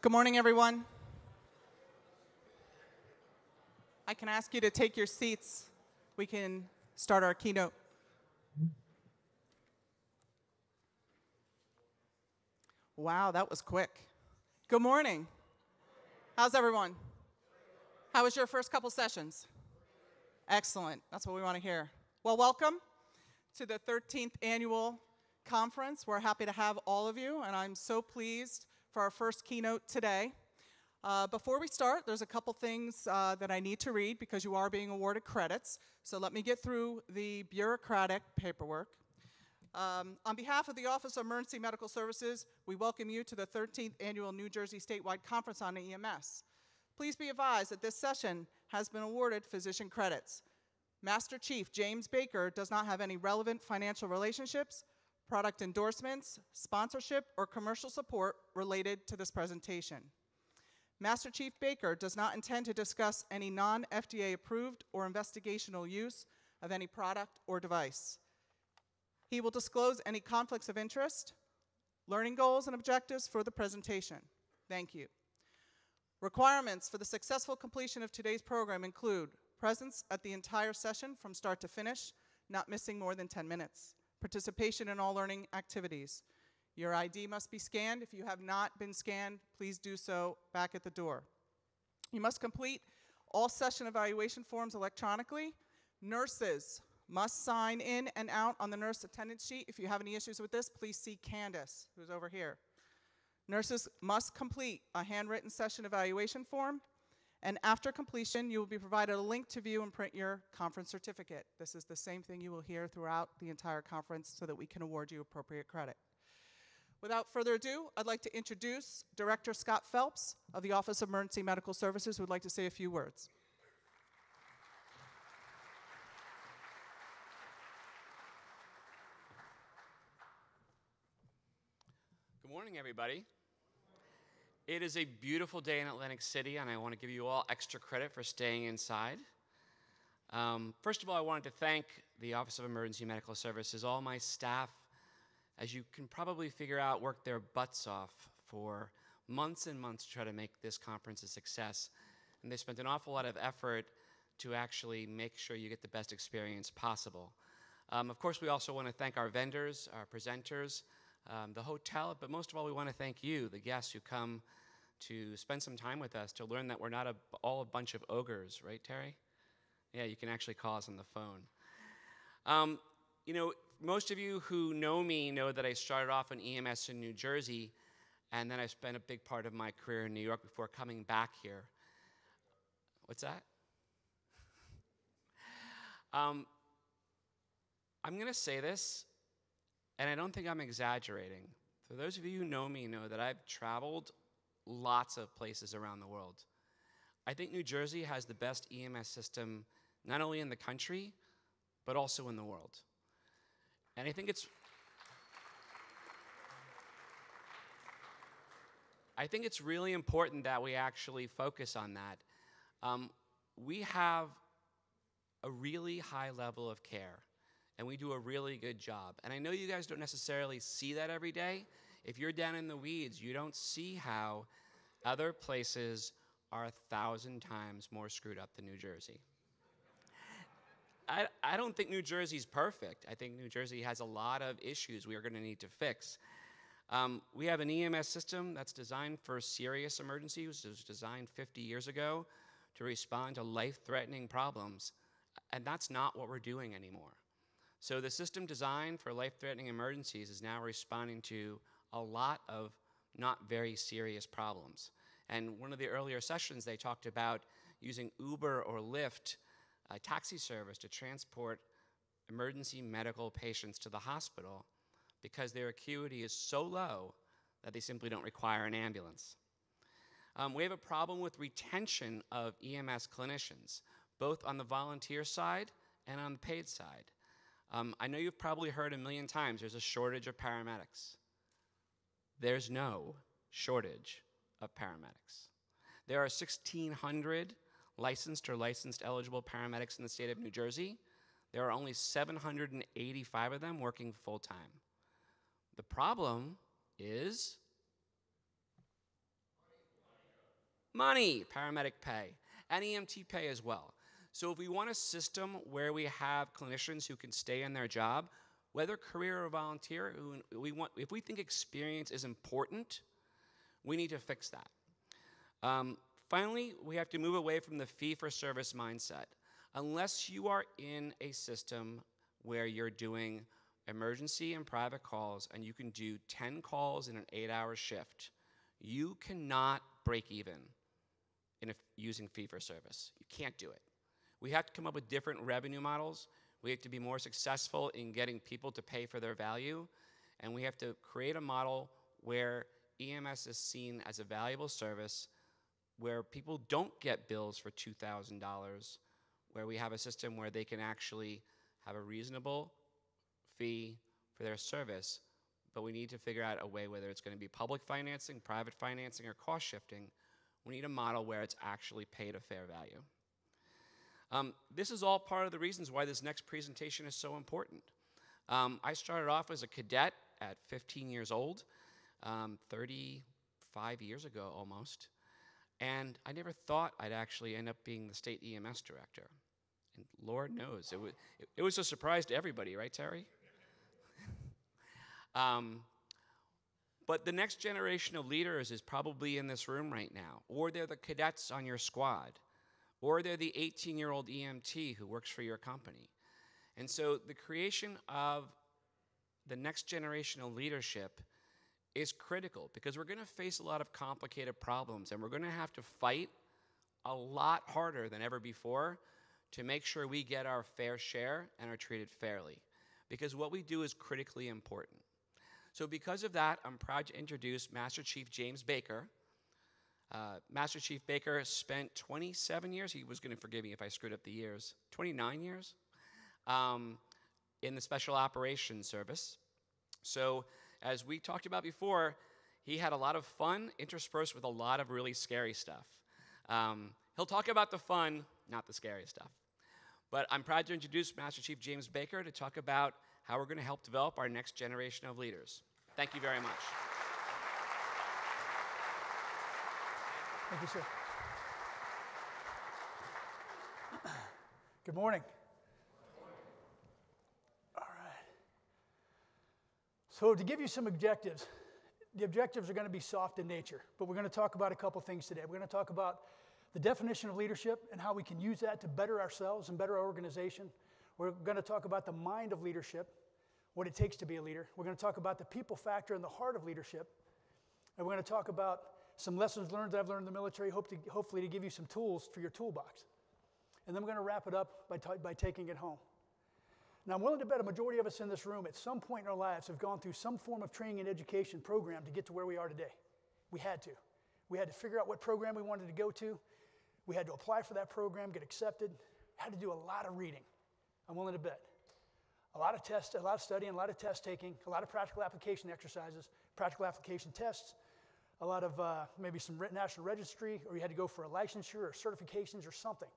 Good morning, everyone. I can ask you to take your seats. We can start our keynote. Wow, that was quick. Good morning. How's everyone? How was your first couple sessions? Excellent. That's what we want to hear. Well, welcome to the 13th annual conference. We're happy to have all of you, and I'm so pleased for our first keynote today. Before we start, there's a couple things that I need to read because you are being awarded credits. So let me get through the bureaucratic paperwork. On behalf of the Office of Emergency Medical Services, we welcome you to the 13th Annual New Jersey Statewide Conference on EMS. Please be advised that this session has been awarded physician credits. Master Chief James Baker does not have any relevant financial relationships, product endorsements, sponsorship, or commercial support related to this presentation. Master Chief Baker does not intend to discuss any non-FDA approved or investigational use of any product or device. He will disclose any conflicts of interest, learning goals, and objectives for the presentation. Thank you. Requirements for the successful completion of today's program include presence at the entire session from start to finish, not missing more than 10 minutes. Participation in all learning activities. Your ID must be scanned. If you have not been scanned, please do so back at the door. You must complete all session evaluation forms electronically. Nurses must sign in and out on the nurse attendance sheet. If you have any issues with this, please see Candace, who's over here. Nurses must complete a handwritten session evaluation form, and after completion, you will be provided a link to view and print your conference certificate. This is the same thing you will hear throughout the entire conference so that we can award you appropriate credit. Without further ado, I'd like to introduce Director Scott Phelps of the Office of Emergency Medical Services, who would like to say a few words. Good morning, everybody. It is a beautiful day in Atlantic City, and I want to give you all extra credit for staying inside. First of all, I wanted to thank the Office of Emergency Medical Services, all my staff, as you can probably figure out, worked their butts off for months and months to try to make this conference a success. And they spent an awful lot of effort to actually make sure you get the best experience possible. Of course, we also want to thank our vendors, our presenters, the hotel, but most of all, we want to thank you, the guests who come to spend some time with us to learn that we're not all a bunch of ogres, right, Terry? Yeah, you can actually call us on the phone. You know, most of you who know me know that I started off in EMS in New Jersey, and then I spent a big part of my career in New York before coming back here. What's that? I'm going to say this, and I don't think I'm exaggerating. For those of you who know me know that I've traveled lots of places around the world. I think New Jersey has the best EMS system, not only in the country, but also in the world. And I think it's really important that we actually focus on that. We have a really high level of care, and we do a really good job. And I know you guys don't necessarily see that every day. If you're down in the weeds, you don't see how other places are 1,000 times more screwed up than New Jersey. I don't think New Jersey's perfect. I think New Jersey has a lot of issues we are going to need to fix. We have an EMS system that's designed for serious emergencies. It was designed 50 years ago to respond to life-threatening problems, and that's not what we're doing anymore. So the system designed for life-threatening emergencies is now responding to a lot of not very serious problems. And one of the earlier sessions, they talked about using Uber or Lyft, a taxi service, to transport emergency medical patients to the hospital because their acuity is so low that they simply don't require an ambulance. We have a problem with retention of EMS clinicians, both on the volunteer side and on the paid side. I know you've probably heard a million times there's a shortage of paramedics. There's no shortage of paramedics. There are 1,600 licensed or licensed eligible paramedics in the state of New Jersey. There are only 785 of them working full-time. The problem is money, paramedic pay, and EMT pay as well. So if we want a system where we have clinicians who can stay in their job, whether career or volunteer, if we think experience is important, we need to fix that. Finally, we have to move away from the fee-for-service mindset. Unless you are in a system where you're doing emergency and private calls and you can do 10 calls in an 8-hour shift, you cannot break even using fee-for-service. You can't do it. We have to come up with different revenue models. We have to be more successful in getting people to pay for their value. And we have to create a model where EMS is seen as a valuable service, where people don't get bills for $2,000, where we have a system where they can actually have a reasonable fee for their service. But we need to figure out a way, whether it's going to be public financing, private financing, or cost shifting. We need a model where it's actually paid a fair value. This is all part of the reasons why this next presentation is so important. I started off as a cadet at 15 years old, 35 years ago almost, and I never thought I'd actually end up being the state EMS director. And Lord knows, it was a surprise to everybody, right, Terry? But the next generation of leaders is probably in this room right now, or they're the cadets on your squad, or they're the 18-year-old EMT who works for your company. And so the creation of the next generation of leadership is critical, because we're going to face a lot of complicated problems, and we're going to have to fight a lot harder than ever before to make sure we get our fair share and are treated fairly, because what we do is critically important. So because of that, I'm proud to introduce Master Chief James Baker. Master Chief Baker spent 27 years, he was going to forgive me if I screwed up the years, 29 years in the Special Operations Service. So as we talked about before, he had a lot of fun interspersed with a lot of really scary stuff. He'll talk about the fun, not the scary stuff. But I'm proud to introduce Master Chief James Baker to talk about how we're going to help develop our next generation of leaders. Thank you very much. Thank you, sir. Good morning. All right. So to give you some objectives, the objectives are going to be soft in nature, but we're going to talk about a couple things today. We're going to talk about the definition of leadership and how we can use that to better ourselves and better our organization. We're going to talk about the mind of leadership, what it takes to be a leader. We're going to talk about the people factor and the heart of leadership. And we're going to talk about some lessons learned that I've learned in the military, hopefully to give you some tools for your toolbox. And then we're going to wrap it up by taking it home. Now, I'm willing to bet a majority of us in this room at some point in our lives have gone through some form of training and education program to get to where we are today. We had to. We had to figure out what program we wanted to go to. We had to apply for that program, get accepted, had to do a lot of reading. I'm willing to bet. A lot of tests, a lot of studying, a lot of test taking, a lot of practical application exercises, practical application tests, a lot of maybe some national registry, or you had to go for a licensure or certifications or something.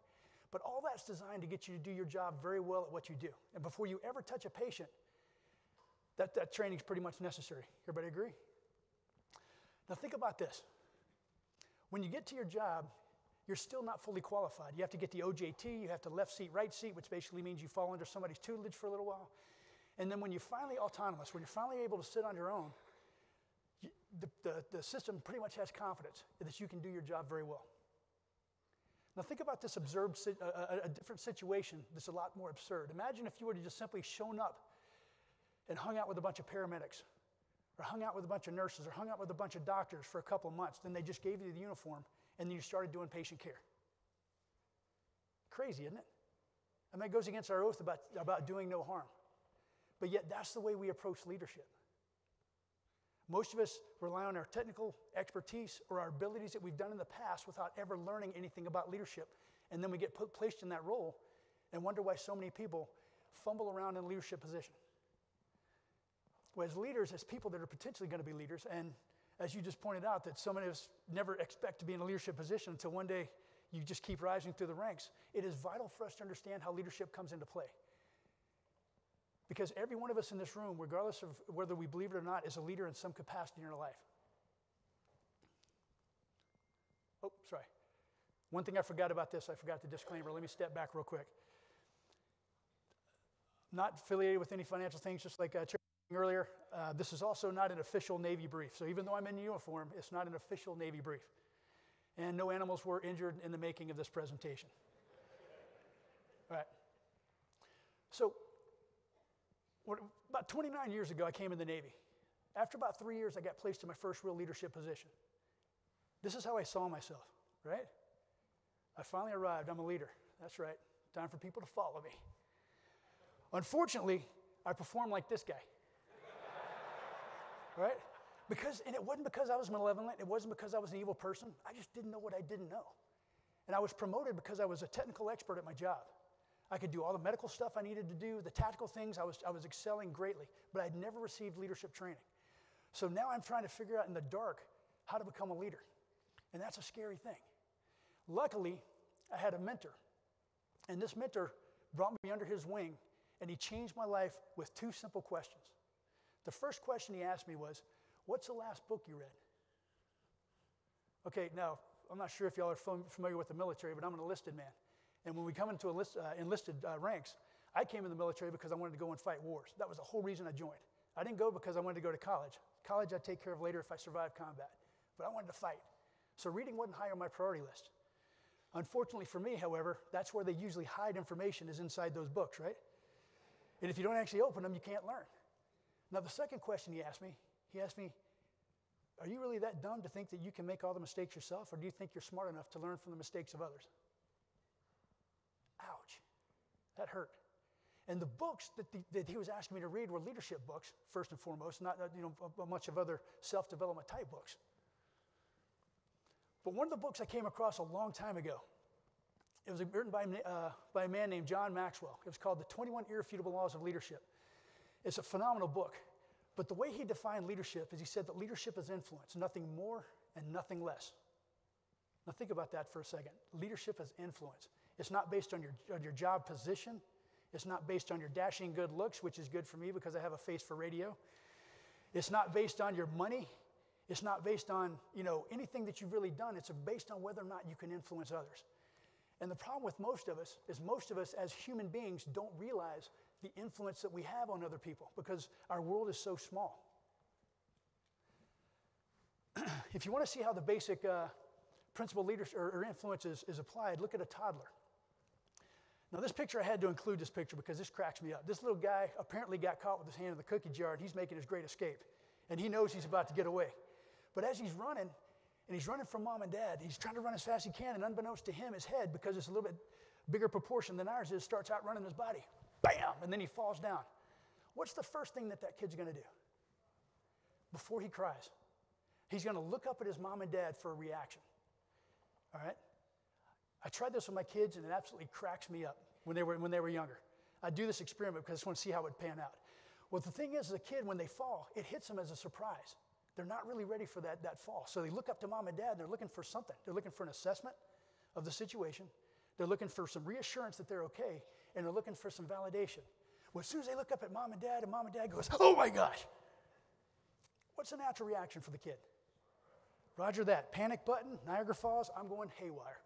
But all that's designed to get you to do your job very well at what you do. And before you ever touch a patient, that training is pretty much necessary. Everybody agree? Now think about this. When you get to your job, you're still not fully qualified. You have to get the OJT, you have to left seat, right seat, which basically means you fall under somebody's tutelage for a little while. And then when you're finally autonomous, when you're finally able to sit on your own, the system pretty much has confidence that you can do your job very well. Now think about this a different situation that's a lot more absurd. Imagine if you were to just simply shown up and hung out with a bunch of paramedics, or hung out with a bunch of nurses, or hung out with a bunch of doctors for a couple of months. Then they just gave you the uniform, and then you started doing patient care. Crazy, isn't it? I mean, it goes against our oath about doing no harm. But yet, that's the way we approach leadership. Most of us rely on our technical expertise or our abilities that we've done in the past without ever learning anything about leadership. And then we get placed in that role and wonder why so many people fumble around in a leadership position. Whereas leaders, as people that are potentially going to be leaders, and as you just pointed out, that some of us never expect to be in a leadership position until one day you just keep rising through the ranks, it is vital for us to understand how leadership comes into play. Because every one of us in this room, regardless of whether we believe it or not, is a leader in some capacity in our life. Oh, sorry. One thing I forgot about this, I forgot the disclaimer. Let me step back real quick. Not affiliated with any financial things, just like Chair earlier. This is also not an official Navy brief. So even though I'm in uniform, it's not an official Navy brief. And no animals were injured in the making of this presentation. All right. So about 29 years ago, I came in the Navy. After about 3 years, I got placed in my first real leadership position. This is how I saw myself, right? I finally arrived. I'm a leader. That's right. Time for people to follow me. Unfortunately, I performed like this guy. Right? And it wasn't because I was malevolent. It wasn't because I was an evil person. I just didn't know what I didn't know. And I was promoted because I was a technical expert at my job. I could do all the medical stuff I needed to do, the tactical things. I was excelling greatly, but I'd never received leadership training. So now I'm trying to figure out in the dark how to become a leader. And that's a scary thing. Luckily, I had a mentor. And this mentor brought me under his wing, and he changed my life with 2 simple questions. The first question he asked me was, what's the last book you read? Okay, now, I'm not sure if y'all are familiar with the military, but I'm an enlisted man. And when we come into enlisted ranks, I came in the military because I wanted to go and fight wars. That was the whole reason I joined. I didn't go because I wanted to go to college. College I'd take care of later if I survived combat. But I wanted to fight. So reading wasn't high on my priority list. Unfortunately for me, however, that's where they usually hide information, is inside those books, right? And if you don't actually open them, you can't learn. Now, the second question he asked me, are you really that dumb to think that you can make all the mistakes yourself, or do you think you're smart enough to learn from the mistakes of others? Ouch. That hurt. And the books that he was asking me to read were leadership books, first and foremost, not a bunch of other self-development type books. But one of the books I came across a long time ago, it was written by a man named John Maxwell. It was called The 21 Irrefutable Laws of Leadership. It's a phenomenal book. But the way he defined leadership is he said that leadership is influence, nothing more and nothing less. Now think about that for a second. Leadership is influence. It's not based on your job position. It's not based on your dashing good looks, which is good for me because I have a face for radio. It's not based on your money. It's not based on, anything that you've really done. It's based on whether or not you can influence others. And the problem with most of us is most of us as human beings don't realize the influence that we have on other people because our world is so small. If you want to see how the basic principle of leadership or influence is applied, look at a toddler. Now, this picture, I had to include this picture because this cracks me up. This little guy apparently got caught with his hand in the cookie jar, and he's making his great escape. And he knows he's about to get away. But as he's running, and he's running from mom and dad, he's trying to run as fast as he can, and unbeknownst to him, his head, because it's a little bit bigger proportion than ours is, starts outrunning his body. Bam! And then he falls down. What's the first thing that kid's going to do? Before he cries, he's going to look up at his mom and dad for a reaction. All right? I tried this with my kids, and it absolutely cracks me up when they were younger. I do this experiment because I just want to see how it would pan out. Well, the thing is, as a kid, when they fall, it hits them as a surprise. They're not really ready for that fall. So they look up to mom and dad, and they're looking for something. They're looking for an assessment of the situation. They're looking for some reassurance that they're okay, and they're looking for some validation. Well, as soon as they look up at mom and dad goes, oh my gosh. What's the natural reaction for the kid? Roger that. Panic button, Niagara Falls, I'm going haywire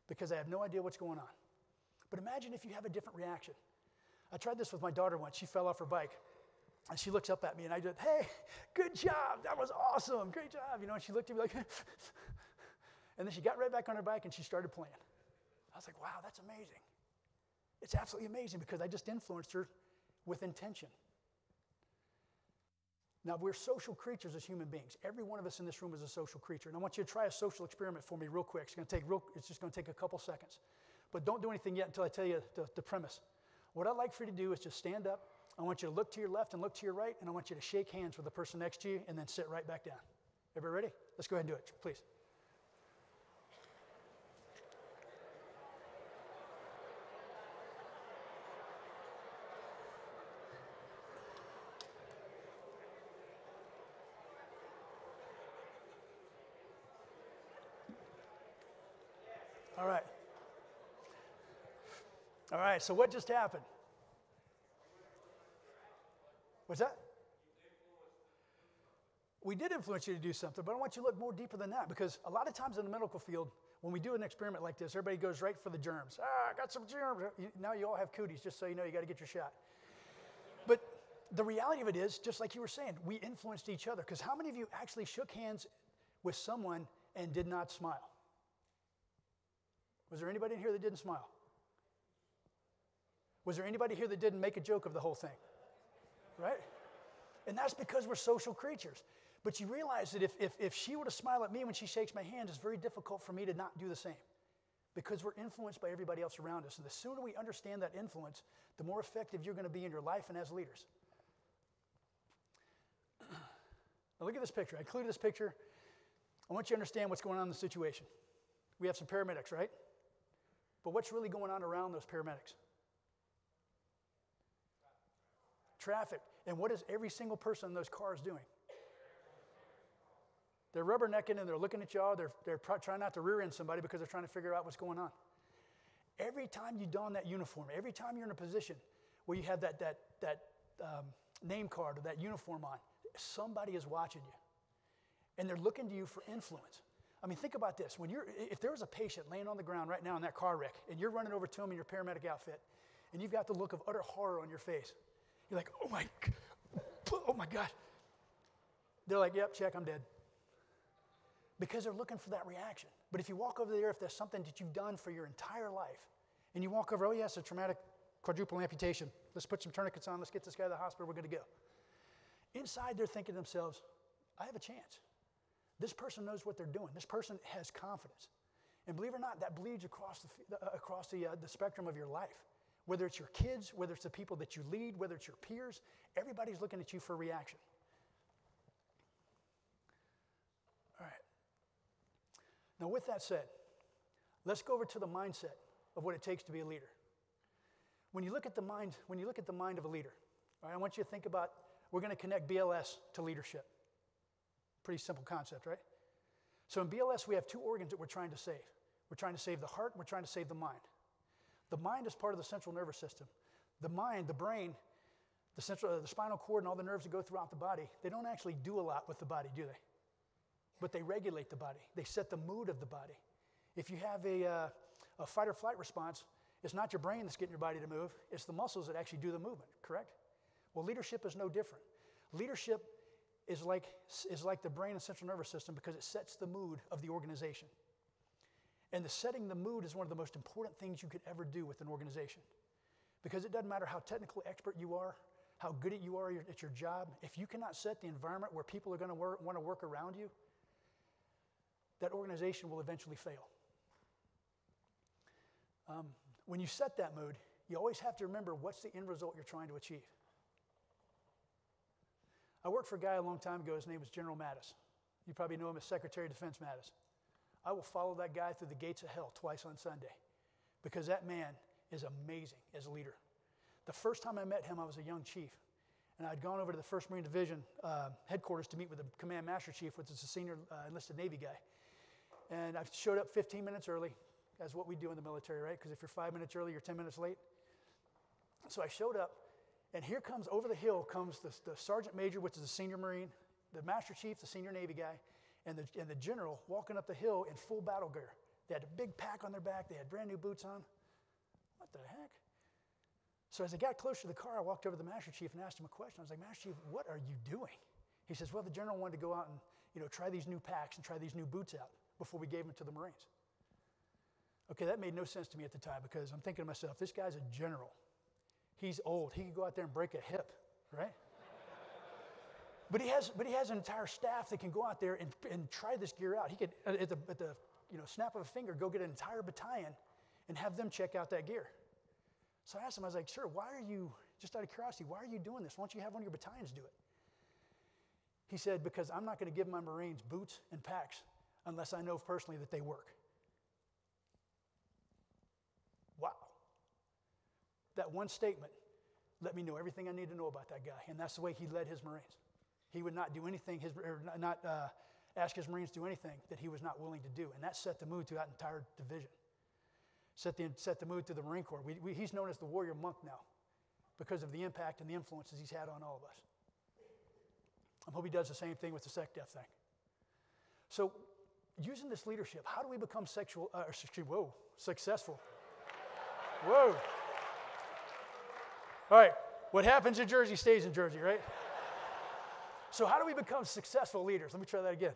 because I have no idea what's going on. But imagine if you have a different reaction. I tried this with my daughter once. She fell off her bike. And she looks up at me, and I just, hey, good job. That was awesome. Great job. And she looked at me like, and then she got right back on her bike, and she started playing. I was like, wow, that's amazing. It's absolutely amazing because I just influenced her with intention. Now, we're social creatures as human beings. Every one of us in this room is a social creature. And I want you to try a social experiment for me real quick. It's just going to take a couple seconds. But don't do anything yet until I tell you the premise. What I'd like for you to do is just stand up. I want you to look to your left and look to your right, and I want you to shake hands with the person next to you and then sit right back down. Everybody ready? Let's go ahead and do it, please. All right. All right, so what just happened? What's that? we did influence you to do something, but I want you to look more deeper than that, because a lot of times in the medical field, when we do an experiment like this, everybody goes right for the germs. I got some germs. Now you all have cooties, just so you know you got to get your shot. But the reality of it is, just like you were saying, we influenced each other, because how many of you actually shook hands with someone and did not smile? Was there anybody in here that didn't smile? Was there anybody here that didn't make a joke of the whole thing? Right? And that's because we're social creatures. But you realize that if she were to smile at me when she shakes my hand, it's very difficult for me to not do the same, because we're influenced by everybody else around us. And the sooner we understand that influence, the more effective you're going to be in your life and as leaders. Now look at this picture. I included this picture. I want you to understand what's going on in the situation. We have some paramedics, right? But what's really going on around those paramedics? Traffic. And what is every single person in those cars doing? They're rubbernecking and they're looking at y'all. They're trying not to rear end somebody because they're trying to figure out what's going on. Every time you don that uniform, every time you're in a position where you have that name card or that uniform on, somebody is watching you. And they're looking to you for influence. I mean, think about this. If there was a patient laying on the ground right now in that car wreck, and you're running over to him in your paramedic outfit, and you've got the look of utter horror on your face, you're like, oh my God. They're like, yep, check, I'm dead. Because they're looking for that reaction. But if you walk over there, if there's something that you've done for your entire life, and you walk over, oh yes, a traumatic quadruple amputation. Let's put some tourniquets on. Let's get this guy to the hospital. We're going to go. Inside, they're thinking to themselves, I have a chance. This person knows what they're doing. This person has confidence. And believe it or not, that bleeds across the spectrum of your life. Whether it's your kids, whether it's the people that you lead, whether it's your peers, everybody's looking at you for a reaction. All right. Now, with that said, let's go over to the mindset of what it takes to be a leader. When you look at the mind of a leader, all right, I want you to think about, we're going to connect BLS to leadership. Pretty simple concept, right? So in BLS, we have two organs that we're trying to save. We're trying to save the heart, and we're trying to save the mind. The mind is part of the central nervous system. The mind, the brain, the spinal cord, and all the nerves that go throughout the body, they don't actually do a lot with the body, do they? But they regulate the body. They set the mood of the body. If you have a fight or flight response, it's not your brain that's getting your body to move. It's the muscles that actually do the movement, correct? Well, leadership is no different. Leadership is like the brain and central nervous system because it sets the mood of the organization. And setting the mood is one of the most important things you could ever do with an organization. Because it doesn't matter how technically expert you are, how good you are at your job, if you cannot set the environment where people are going to want to work around you, that organization will eventually fail. When you set that mood, you always have to remember what's the end result you're trying to achieve. I worked for a guy a long time ago. His name was General Mattis. You probably know him as Secretary of Defense Mattis. I will follow that guy through the gates of hell twice on Sunday because that man is amazing as a leader. The first time I met him, I was a young chief, and I'd gone over to the 1st Marine Division headquarters to meet with the Command Master Chief, which is a senior enlisted Navy guy. And I showed up 15 minutes early, as what we do in the military, right? Because if you're 5 minutes early, you're 10 minutes late. So I showed up, and here comes, over the hill comes the Sergeant Major, which is a senior Marine, the Master Chief, the senior Navy guy, and the General walking up the hill in full battle gear. They had a big pack on their back. They had brand new boots on. What the heck? So as I got closer to the car, I walked over to the Master Chief and asked him a question. I was like, Master Chief, what are you doing? He says, well, the General wanted to go out and try these new packs and try these new boots out before we gave them to the Marines. Okay, that made no sense to me at the time because I'm thinking to myself, this guy's a general. He's old. He could go out there and break a hip, right? But he has an entire staff that can go out there and try this gear out. He could, at the snap of a finger, go get an entire battalion and have them check out that gear. So I asked him, I was like, sir, why are you, just out of curiosity, why are you doing this? Why don't you have one of your battalions do it? He said, because I'm not going to give my Marines boots and packs unless I know personally that they work. Wow. That one statement let me know everything I need to know about that guy, and that's the way he led his Marines. He would not do anything, ask his Marines to do anything that he was not willing to do, and that set the mood to that entire division. Set the mood to the Marine Corps. He's known as the warrior monk now because of the impact and the influences he's had on all of us. I hope he does the same thing with the SecDef thing. So using this leadership, how do we become successful? Whoa. All right, what happens in Jersey stays in Jersey, right? So how do we become successful leaders? Let me try that again.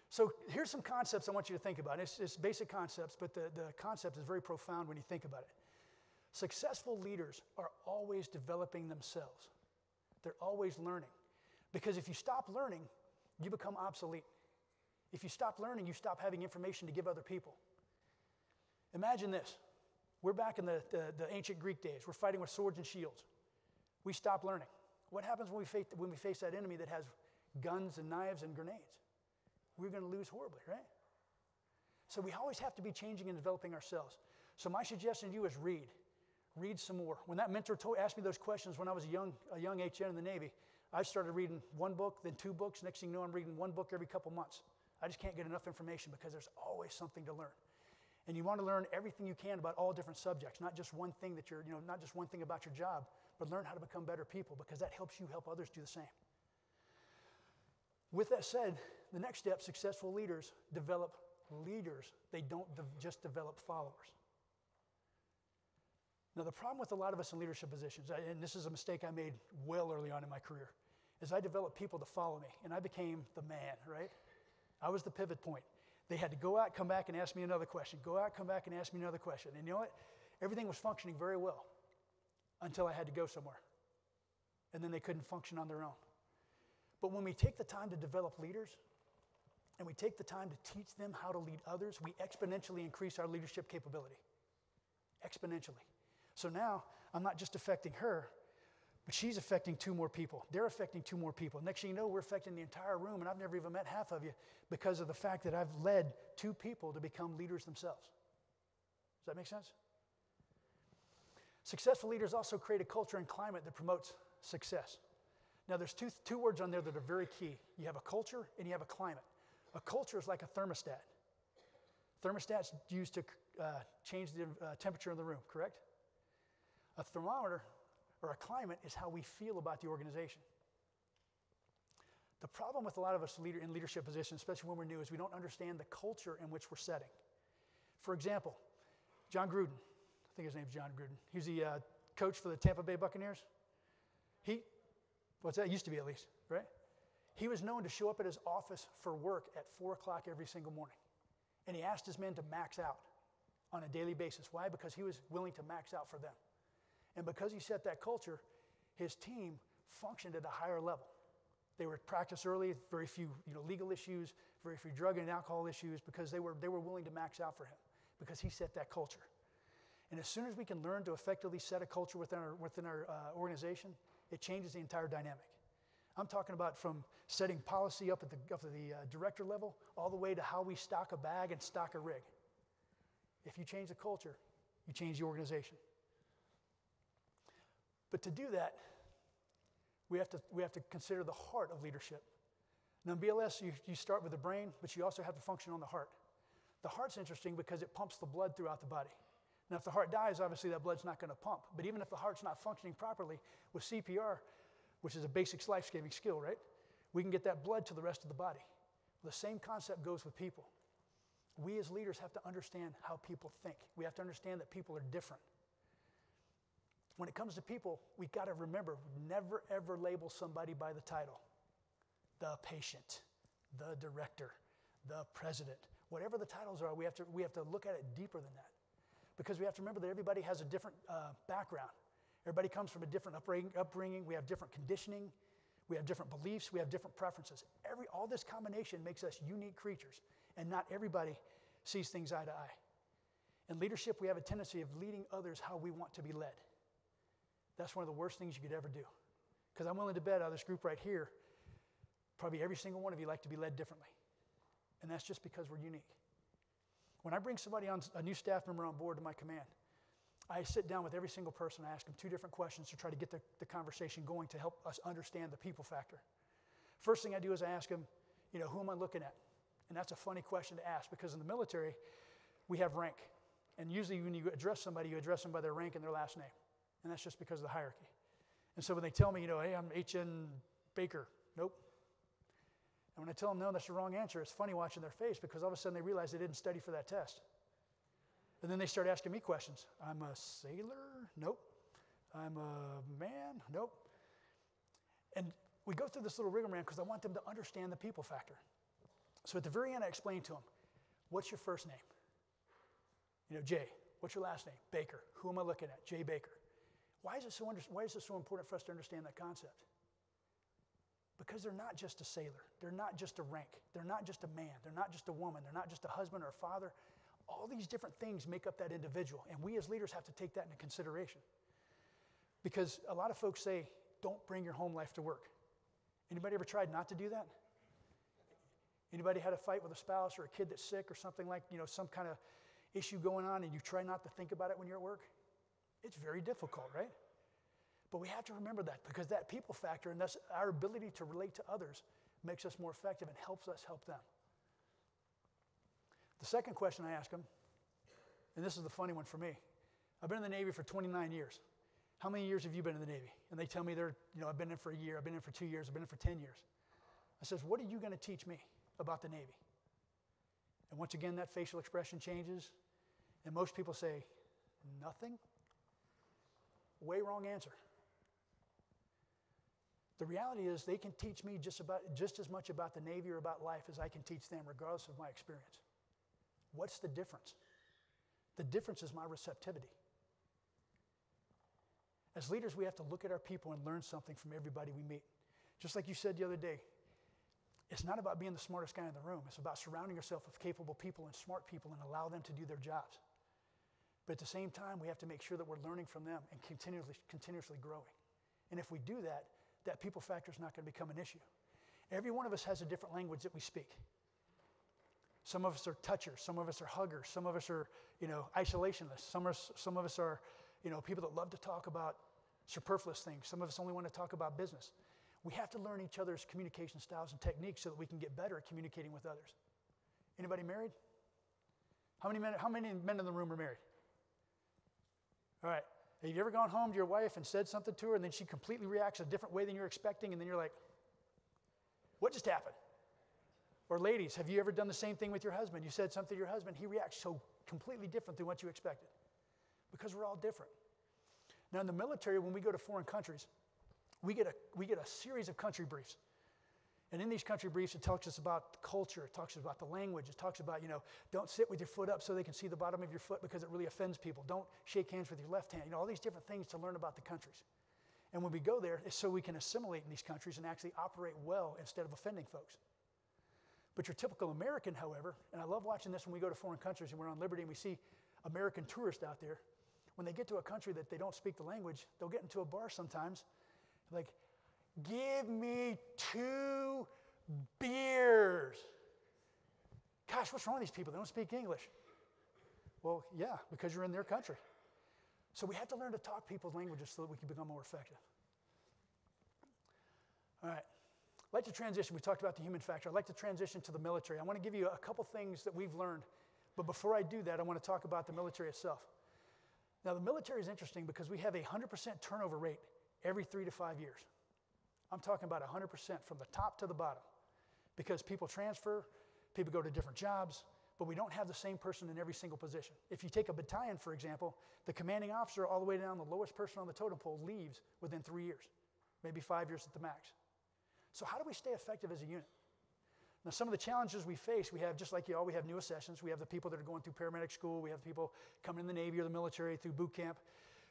So here's some concepts I want you to think about. It's basic concepts, but the concept is very profound when you think about it. Successful leaders are always developing themselves. They're always learning. Because if you stop learning, you become obsolete. If you stop learning, you stop having information to give other people. Imagine this. We're back in the ancient Greek days. We're fighting with swords and shields. We stop learning. What happens when we face that enemy that has guns and knives and grenades? We're going to lose horribly, right? So we always have to be changing and developing ourselves. So my suggestion to you is read. Read some more. When that mentor asked me those questions when I was a young HN in the Navy, I started reading one book, then two books. Next thing you know, I'm reading one book every couple months. I just can't get enough information because there's always something to learn. And you want to learn everything you can about all different subjects, not just one thing not just one thing about your job, but learn how to become better people because that helps you help others do the same. With that said, the next step, successful leaders develop leaders. They don't just develop followers. Now, the problem with a lot of us in leadership positions, and this is a mistake I made well early on in my career, is I developed people to follow me, and I became the man, right? I was the pivot point. They had to go out, come back, and ask me another question. Go out, come back, and ask me another question. And you know what? Everything was functioning very well until I had to go somewhere. And then they couldn't function on their own. But when we take the time to develop leaders, and we take the time to teach them how to lead others, we exponentially increase our leadership capability. Exponentially. So now, I'm not just affecting her, but she's affecting 2 more people. They're affecting 2 more people. Next thing you know, we're affecting the entire room, and I've never even met half of you because of the fact that I've led 2 people to become leaders themselves. Does that make sense? Successful leaders also create a culture and climate that promotes success. Now, there's two words on there that are very key. You have a culture and you have a climate. A culture is like a thermostat. Thermostat's used to change the temperature in the room, correct? A thermometer or a climate is how we feel about the organization. The problem with a lot of us in leadership positions, especially when we're new, is we don't understand the culture in which we're setting. For example, John Gruden, I think his name's John Gruden. He's the coach for the Tampa Bay Buccaneers. What's that? Used to be at least, right? He was known to show up at his office for work at 4 o'clock every single morning. And he asked his men to max out on a daily basis. Why? Because he was willing to max out for them. And because he set that culture, his team functioned at a higher level. They were practiced early, very few legal issues, very few drug and alcohol issues, because they were willing to max out for him, because he set that culture. And as soon as we can learn to effectively set a culture within our organization, it changes the entire dynamic. I'm talking about from setting policy up at the director level all the way to how we stock a bag and stock a rig. If you change the culture, you change the organization. But to do that, we have to consider the heart of leadership. Now in BLS, you start with the brain, but you also have to function on the heart. The heart's interesting because it pumps the blood throughout the body. Now if the heart dies, obviously that blood's not going to pump. But even if the heart's not functioning properly, with CPR, which is a basic life-saving skill, right? We can get that blood to the rest of the body. The same concept goes with people. We as leaders have to understand how people think. We have to understand that people are different. When it comes to people, we've got to remember, never ever label somebody by the title. The patient, the director, the president. Whatever the titles are, we have to look at it deeper than that. Because we have to remember that everybody has a different background. Everybody comes from a different upbringing. We have different conditioning. We have different beliefs. We have different preferences. All this combination makes us unique creatures, and not everybody sees things eye to eye. In leadership, we have a tendency of leading others how we want to be led. That's one of the worst things you could ever do. Because I'm willing to bet out of this group right here, probably every single one of you like to be led differently. And that's just because we're unique. When I bring somebody on, a new staff member on board to my command, I sit down with every single person. I ask them 2 different questions to try to get the conversation going to help us understand the people factor. First thing I do is I ask them, who am I looking at? And that's a funny question to ask because in the military, we have rank. And usually when you address somebody, you address them by their rank and their last name. And that's just because of the hierarchy. And so when they tell me, hey, I'm HN Baker, Nope. And when I tell them no, that's the wrong answer, it's funny watching their face because all of a sudden they realize they didn't study for that test. And then they start asking me questions. I'm a sailor? Nope. I'm a man? Nope. And we go through this little rigmarole because I want them to understand the people factor. So at the very end, I explain to them, what's your first name? You know, Jay. What's your last name? Baker. Who am I looking at? Jay Baker. Why is it so important for us to understand that concept? Because they're not just a sailor. They're not just a rank. They're not just a man. They're not just a woman. They're not just a husband or a father. All these different things make up that individual, and we as leaders have to take that into consideration. Because a lot of folks say, don't bring your home life to work. Anybody ever tried not to do that? Anybody had a fight with a spouse or a kid that's sick or something like, some kind of issue going on and you try not to think about it when you're at work? It's very difficult, right? But we have to remember that because that people factor and thus our ability to relate to others makes us more effective and helps us help them. The second question I ask them, and this is the funny one for me, I've been in the Navy for 29 years. How many years have you been in the Navy? And they tell me I've been in for a year, I've been in for 2 years, I've been in for 10 years. I says, what are you going to teach me about the Navy? And once again, that facial expression changes. And most people say, nothing? Way wrong answer. The reality is they can teach me just as much about the Navy or about life as I can teach them, regardless of my experience. What's the difference? The difference is my receptivity. As leaders, we have to look at our people and learn something from everybody we meet. Just like you said the other day, it's not about being the smartest guy in the room. It's about surrounding yourself with capable people and smart people and allow them to do their jobs. But at the same time, we have to make sure that we're learning from them and continuously growing. And if we do that, that people factor is not going to become an issue. Every one of us has a different language that we speak. Some of us are touchers. Some of us are huggers. Some of us are, isolationists. Some of us are, people that love to talk about superfluous things. Some of us only want to talk about business. We have to learn each other's communication styles and techniques so that we can get better at communicating with others. Anybody married? How many men in the room are married? All right. Have you ever gone home to your wife and said something to her and then she completely reacts a different way than you're expecting and then you're like, what just happened? Or ladies, have you ever done the same thing with your husband? You said something to your husband, he reacts so completely different than what you expected. Because we're all different. Now in the military, when we go to foreign countries, we get a series of country briefs. And in these country briefs, it talks us about the culture, it talks about the language, it talks about, don't sit with your foot up so they can see the bottom of your foot because it really offends people. Don't shake hands with your left hand. All these different things to learn about the countries. And when we go there, it's so we can assimilate in these countries and actually operate well instead of offending folks. But your typical American, however, and I love watching this when we go to foreign countries and we're on Liberty and we see American tourists out there, when they get to a country that they don't speak the language, they'll get into a bar sometimes, like, give me 2 beers. Gosh, what's wrong with these people? They don't speak English. Well, yeah, because you're in their country. So we have to learn to talk people's languages so that we can become more effective. All right. I'd like to transition. We talked about the human factor. I'd like to transition to the military. I want to give you a couple things that we've learned. But before I do that, I want to talk about the military itself. Now, the military is interesting because we have a 100% turnover rate every 3 to 5 years. I'm talking about 100% from the top to the bottom because people transfer, people go to different jobs, but we don't have the same person in every single position. If you take a battalion, for example, the commanding officer all the way down, the lowest person on the totem pole leaves within 3 years, maybe 5 years at the max. So how do we stay effective as a unit? Now, some of the challenges we face, we have, just like y'all, we have new accessions. We have the people that are going through paramedic school. We have people coming in the Navy or the military through boot camp.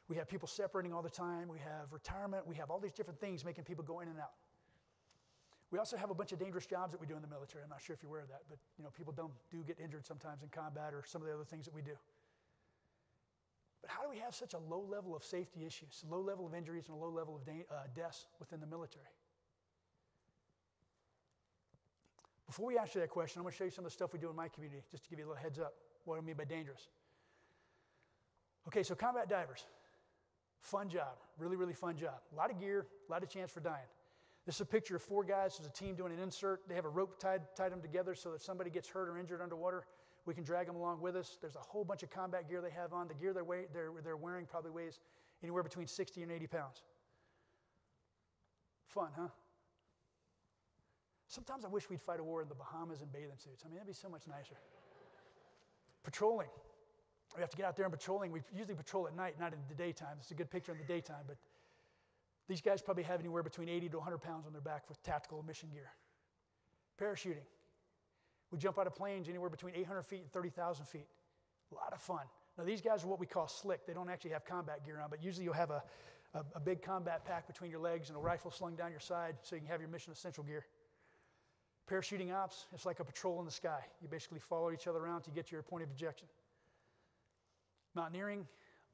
We have people separating all the time. We have retirement. We have all these different things making people go in and out. We also have a bunch of dangerous jobs that we do in the military. I'm not sure if you're aware of that, but people do get injured sometimes in combat or some of the other things that we do. But how do we have such a low level of safety issues, low level of injuries, and a low level of deaths within the military? Before we answer that question, I'm going to show you some of the stuff we do in my community, just to give you a little heads up what I mean by dangerous. Okay, so combat divers. Fun job, really, really fun job. A lot of gear, a lot of chance for dying. This is a picture of 4 guys. There's a team doing an insert. They have a rope tied them together so that if somebody gets hurt or injured underwater, we can drag them along with us. There's a whole bunch of combat gear they have on. The gear they're wearing probably weighs anywhere between 60 and 80 pounds. Fun, huh? Sometimes I wish we'd fight a war in the Bahamas in bathing suits. I mean, that'd be so much nicer. Patrolling. We have to get out there and patrolling. We usually patrol at night, not in the daytime. It's a good picture in the daytime, but these guys probably have anywhere between 80 to 100 pounds on their back with tactical mission gear. Parachuting. We jump out of planes anywhere between 800 feet and 30,000 feet. A lot of fun. Now, these guys are what we call slick. They don't actually have combat gear on, but usually you'll have a big combat pack between your legs and a rifle slung down your side so you can have your mission essential gear. Parachuting ops, it's like a patrol in the sky. You basically follow each other around to get to your point of ejection. Mountaineering,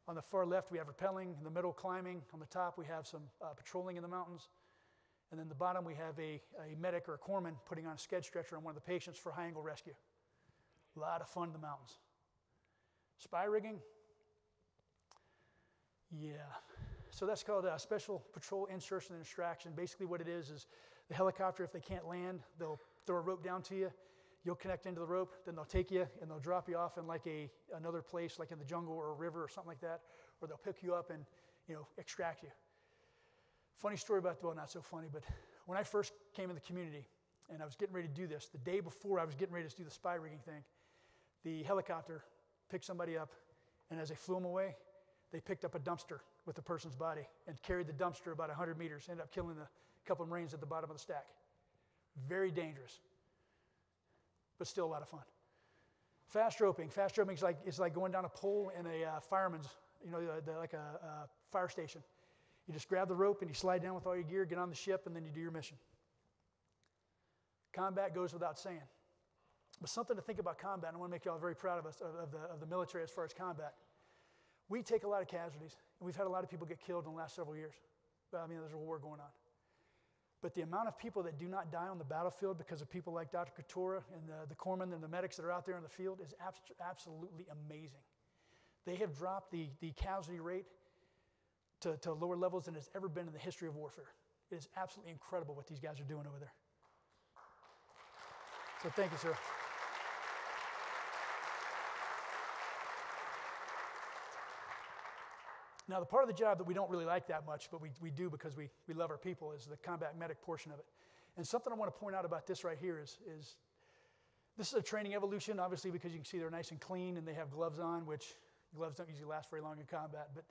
on the far left we have rappelling, in the middle climbing, on the top we have some patrolling in the mountains, and then the bottom we have a medic or a corpsman putting on a sked stretcher on one of the patients for high angle rescue. A lot of fun in the mountains. Spy rigging, yeah. So that's called special patrol insertion and extraction. Basically what it is the helicopter, if they can't land, they'll throw a rope down to you. You'll connect into the rope, then they'll take you and they'll drop you off in like another place, like in the jungle or a river or something like that, or they'll pick you up and extract you. Funny story about, well, not so funny, but when I first came in the community and I was getting ready to do this, the day before I was getting ready to do the spy rigging thing, the helicopter picked somebody up, and as they flew them away, they picked up a dumpster with the person's body and carried the dumpster about 100 meters, ended up killing a couple of Marines at the bottom of the stack. Very dangerous, but still a lot of fun. Fast roping. Fast roping is like going down a pole in a fireman's, like a fire station. You just grab the rope and you slide down with all your gear, get on the ship, and then you do your mission. Combat goes without saying. But something to think about combat, and I want to make you all very proud of us, of the military as far as combat. We take a lot of casualties, and we've had a lot of people get killed in the last several years. I mean, there's a war going on. But the amount of people that do not die on the battlefield because of people like Dr. Couture and the corpsmen and the medics that are out there in the field is absolutely amazing. They have dropped the casualty rate to lower levels than it's ever been in the history of warfare. It is absolutely incredible what these guys are doing over there. So thank you, sir. Now, the part of the job that we don't really like that much, but we do because we love our people, is the combat medic portion of it. And something I want to point out about this right here is this is a training evolution, obviously, because you can see they're nice and clean and they have gloves on, which gloves don't usually last very long in combat. But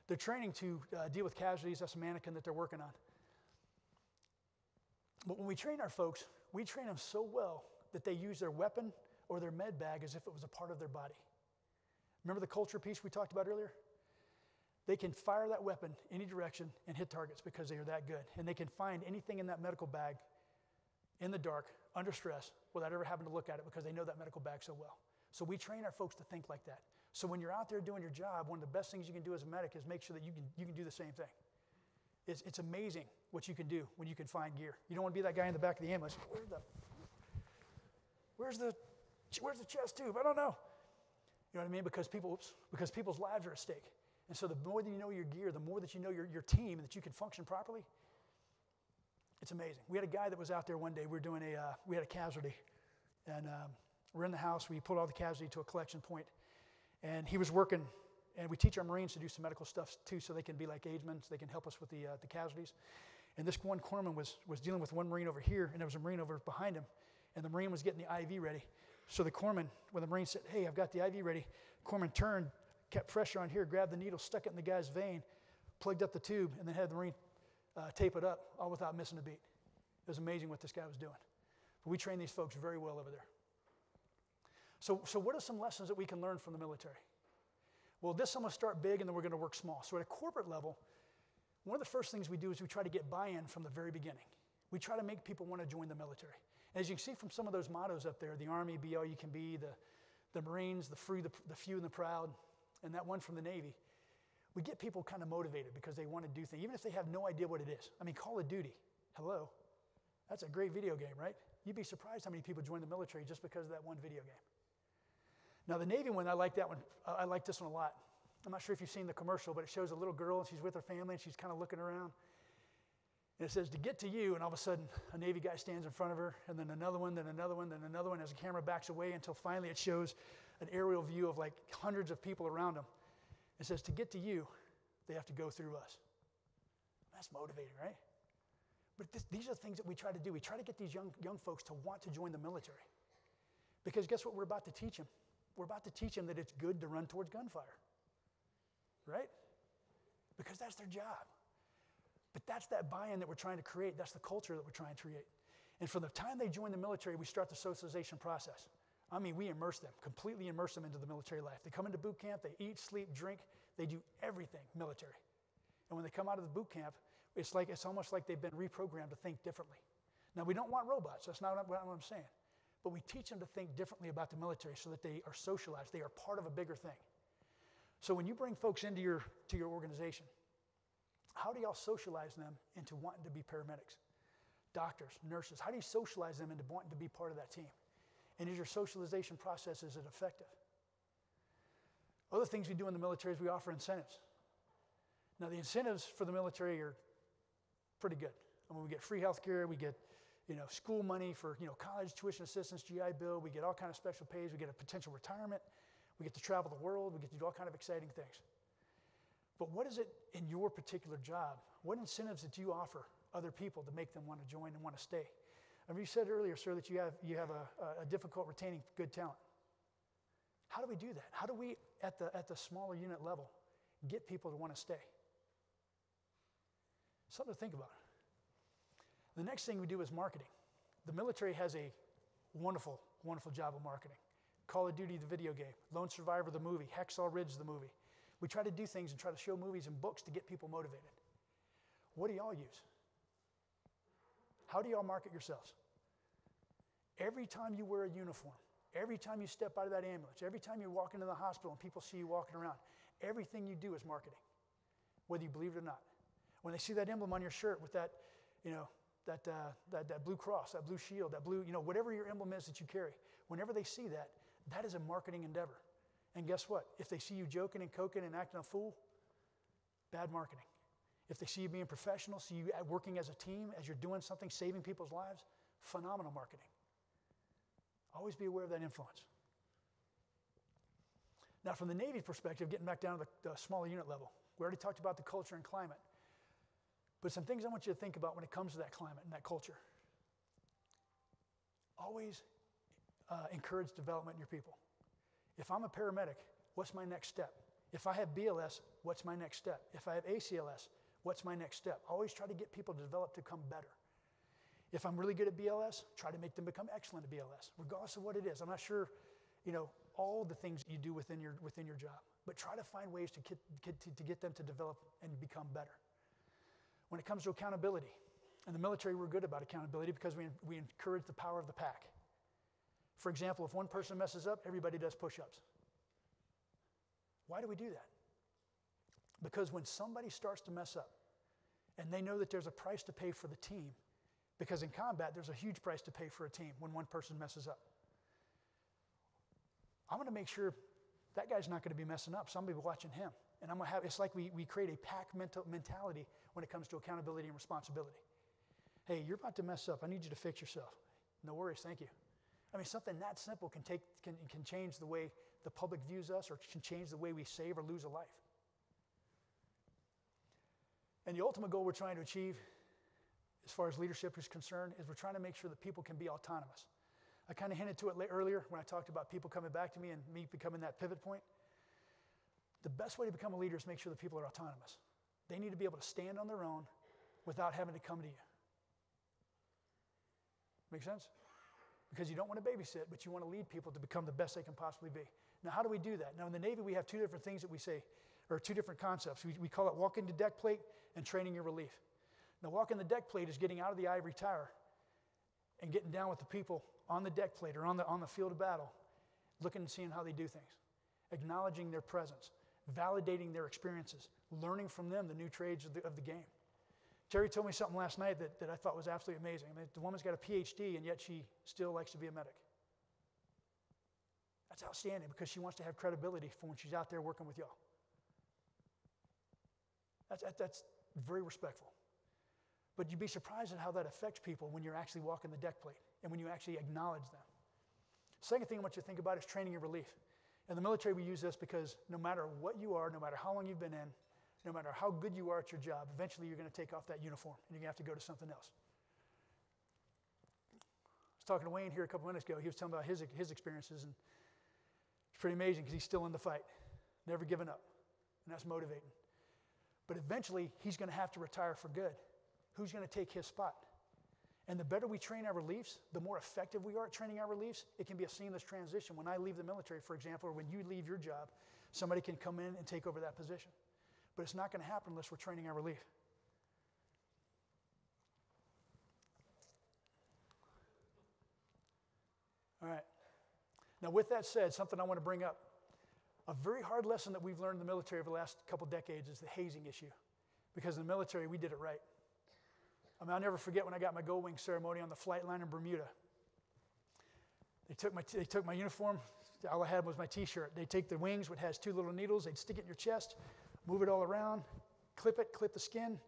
they're training to deal with casualties. That's a mannequin that they're working on. But when we train our folks, we train them so well that they use their weapon or their med bag as if it was a part of their body. Remember the culture piece we talked about earlier? They can fire that weapon any direction and hit targets because they are that good. And they can find anything in that medical bag in the dark, under stress, without ever having to look at it because they know that medical bag so well. So we train our folks to think like that. So when you're out there doing your job, one of the best things you can do as a medic is make sure that you can do the same thing. It's amazing what you can do when you can find gear. You don't want to be that guy in the back of the ambulance. Where's the chest tube? I don't know. You know what I mean? Because people's lives are at stake. And so the more that you know your gear, the more that you know your team and that you can function properly, it's amazing. We had a guy that was out there one day. We had a casualty. And we're in the house. We pulled all the casualty to a collection point. And he was working. And we teach our Marines to do some medical stuff too so they can be like aidsmen, so they can help us with the casualties. And this one corpsman was dealing with one Marine over here, and there was a Marine over behind him. And the Marine was getting the IV ready. So the corpsman, when the Marine said, "Hey, I've got the IV ready," the corpsman turned, kept pressure on here, grabbed the needle, stuck it in the guy's vein, plugged up the tube, and then had the Marine tape it up, all without missing a beat. It was amazing what this guy was doing. But we train these folks very well over there. So what are some lessons that we can learn from the military? Well, I'm going to start big, and then we're going to work small. So at a corporate level, one of the first things we do is we try to get buy-in from the very beginning. We try to make people want to join the military. And as you can see from some of those mottos up there, the Army, be all you can be, the Marines, the free, the few, and the proud, and that one from the Navy, we get people kind of motivated because they want to do things, even if they have no idea what it is. I mean, Call of Duty, hello, that's a great video game, right? You'd be surprised how many people join the military just because of that one video game. Now, the Navy one, I like that one. I like this one a lot. I'm not sure if you've seen the commercial, but it shows a little girl, and she's with her family, and she's kind of looking around. And it says, "To get to you," and all of a sudden, a Navy guy stands in front of her, and then another one, then another one, then another one, as the camera backs away until finally it shows an aerial view of like hundreds of people around them. It says, "To get to you, they have to go through us." That's motivating, right? But these are the things that we try to do. We try to get these young folks to want to join the military. Because guess what we're about to teach them? We're about to teach them that it's good to run towards gunfire. Right? Because that's their job. But that's that buy-in that we're trying to create. That's the culture that we're trying to create. And from the time they join the military, we start the socialization process. I mean, we immerse them, completely immerse them into the military life. They come into boot camp, they eat, sleep, drink, they do everything military. And when they come out of the boot camp, it's almost like they've been reprogrammed to think differently. Now, we don't want robots. That's not what I'm saying. But we teach them to think differently about the military so that they are socialized. They are part of a bigger thing. So when you bring folks into your organization, how do y'all socialize them into wanting to be paramedics, doctors, nurses? How do you socialize them into wanting to be part of that team? And is your socialization process, is it effective? Other things we do in the military is we offer incentives. Now, the incentives for the military are pretty good. I mean, we get free health care, we get school money for college tuition assistance, GI Bill, we get all kind of special pays, we get a potential retirement, we get to travel the world, we get to do all kind of exciting things. But what is it in your particular job? What incentives did you offer other people to make them want to join and want to stay? I mean, you said earlier, sir, that you have a difficult retaining good talent. How do we do that? How do we, at the smaller unit level, get people to want to stay? Something to think about. The next thing we do is marketing. The military has a wonderful, wonderful job of marketing. Call of Duty, the video game. Lone Survivor, the movie. Hacksaw Ridge, the movie. We try to do things and try to show movies and books to get people motivated. What do y'all use? How do y'all market yourselves? Every time you wear a uniform, every time you step out of that ambulance, every time you walk into the hospital and people see you walking around, everything you do is marketing, whether you believe it or not. When they see that emblem on your shirt with that, that blue cross, that blue shield, that blue, whatever your emblem is that you carry, whenever they see that, that is a marketing endeavor. And guess what? If they see you joking and coking and acting a fool, bad marketing. If they see you being professional, see you working as a team, as you're doing something, saving people's lives, phenomenal marketing. Always be aware of that influence. Now, from the Navy perspective, getting back down to the smaller unit level, we already talked about the culture and climate. But some things I want you to think about when it comes to that climate and that culture. Always encourage development in your people. If I'm a paramedic, what's my next step? If I have BLS, what's my next step? If I have ACLS, what's my next step? Always try to get people to develop to become better. If I'm really good at BLS, try to make them become excellent at BLS, regardless of what it is. I'm not sure, all the things you do within your job, but try to find ways to get them to develop and become better. When it comes to accountability, in the military we're good about accountability because we encourage the power of the pack. For example, if one person messes up, everybody does push-ups. Why do we do that? Because when somebody starts to mess up, and they know that there's a price to pay for the team, because in combat, there's a huge price to pay for a team when one person messes up. I'm going to make sure that guy's not going to be messing up. So I'm going to be watching him. And I'm going to have, it's like we create a pack mentality when it comes to accountability and responsibility. Hey, you're about to mess up. I need you to fix yourself. No worries, thank you. I mean, something that simple can change the way the public views us, or can change the way we save or lose a life. And the ultimate goal we're trying to achieve, as far as leadership is concerned, is we're trying to make sure that people can be autonomous. I kind of hinted to it earlier when I talked about people coming back to me and me becoming that pivot point. The best way to become a leader is make sure that people are autonomous. They need to be able to stand on their own without having to come to you. Make sense? Because you don't want to babysit, but you want to lead people to become the best they can possibly be. Now, how do we do that? Now, in the Navy, we have two different things that we say, or two different concepts. We call it walking the deck plate and training your relief. Now, walking the deck plate is getting out of the ivory tower and getting down with the people on the deck plate or on the field of battle, looking and seeing how they do things, acknowledging their presence, validating their experiences, learning from them the new trades of the game. Terry told me something last night that I thought was absolutely amazing. I mean, the woman's got a PhD, and yet she still likes to be a medic. That's outstanding because she wants to have credibility for when she's out there working with y'all. That's very respectful. But you'd be surprised at how that affects people when you're actually walking the deck plate and when you actually acknowledge them. Second thing I want you to think about is training your relief. In the military, we use this because no matter what you are, no matter how long you've been in, no matter how good you are at your job, eventually you're going to take off that uniform and you're going to have to go to something else. talking to Wayne here a couple minutes ago. He was telling about his experiences, and it's pretty amazing because he's still in the fight, never giving up, and that's motivating. But eventually, he's going to have to retire for good. Who's going to take his spot? And the better we train our reliefs, the more effective we are at training our reliefs, it can be a seamless transition. When I leave the military, for example, or when you leave your job, somebody can come in and take over that position. But it's not going to happen unless we're training our relief. All right. Now, with that said, something I want to bring up. A very hard lesson that we've learned in the military over the last couple decades is the hazing issue. Because in the military, we did it right. I mean, I'll never forget when I got my gold wing ceremony on the flight line in Bermuda. They took my uniform. All I had was my T-shirt. They take the wings, which has 2 little needles. They'd stick it in your chest, move it all around, clip the skin,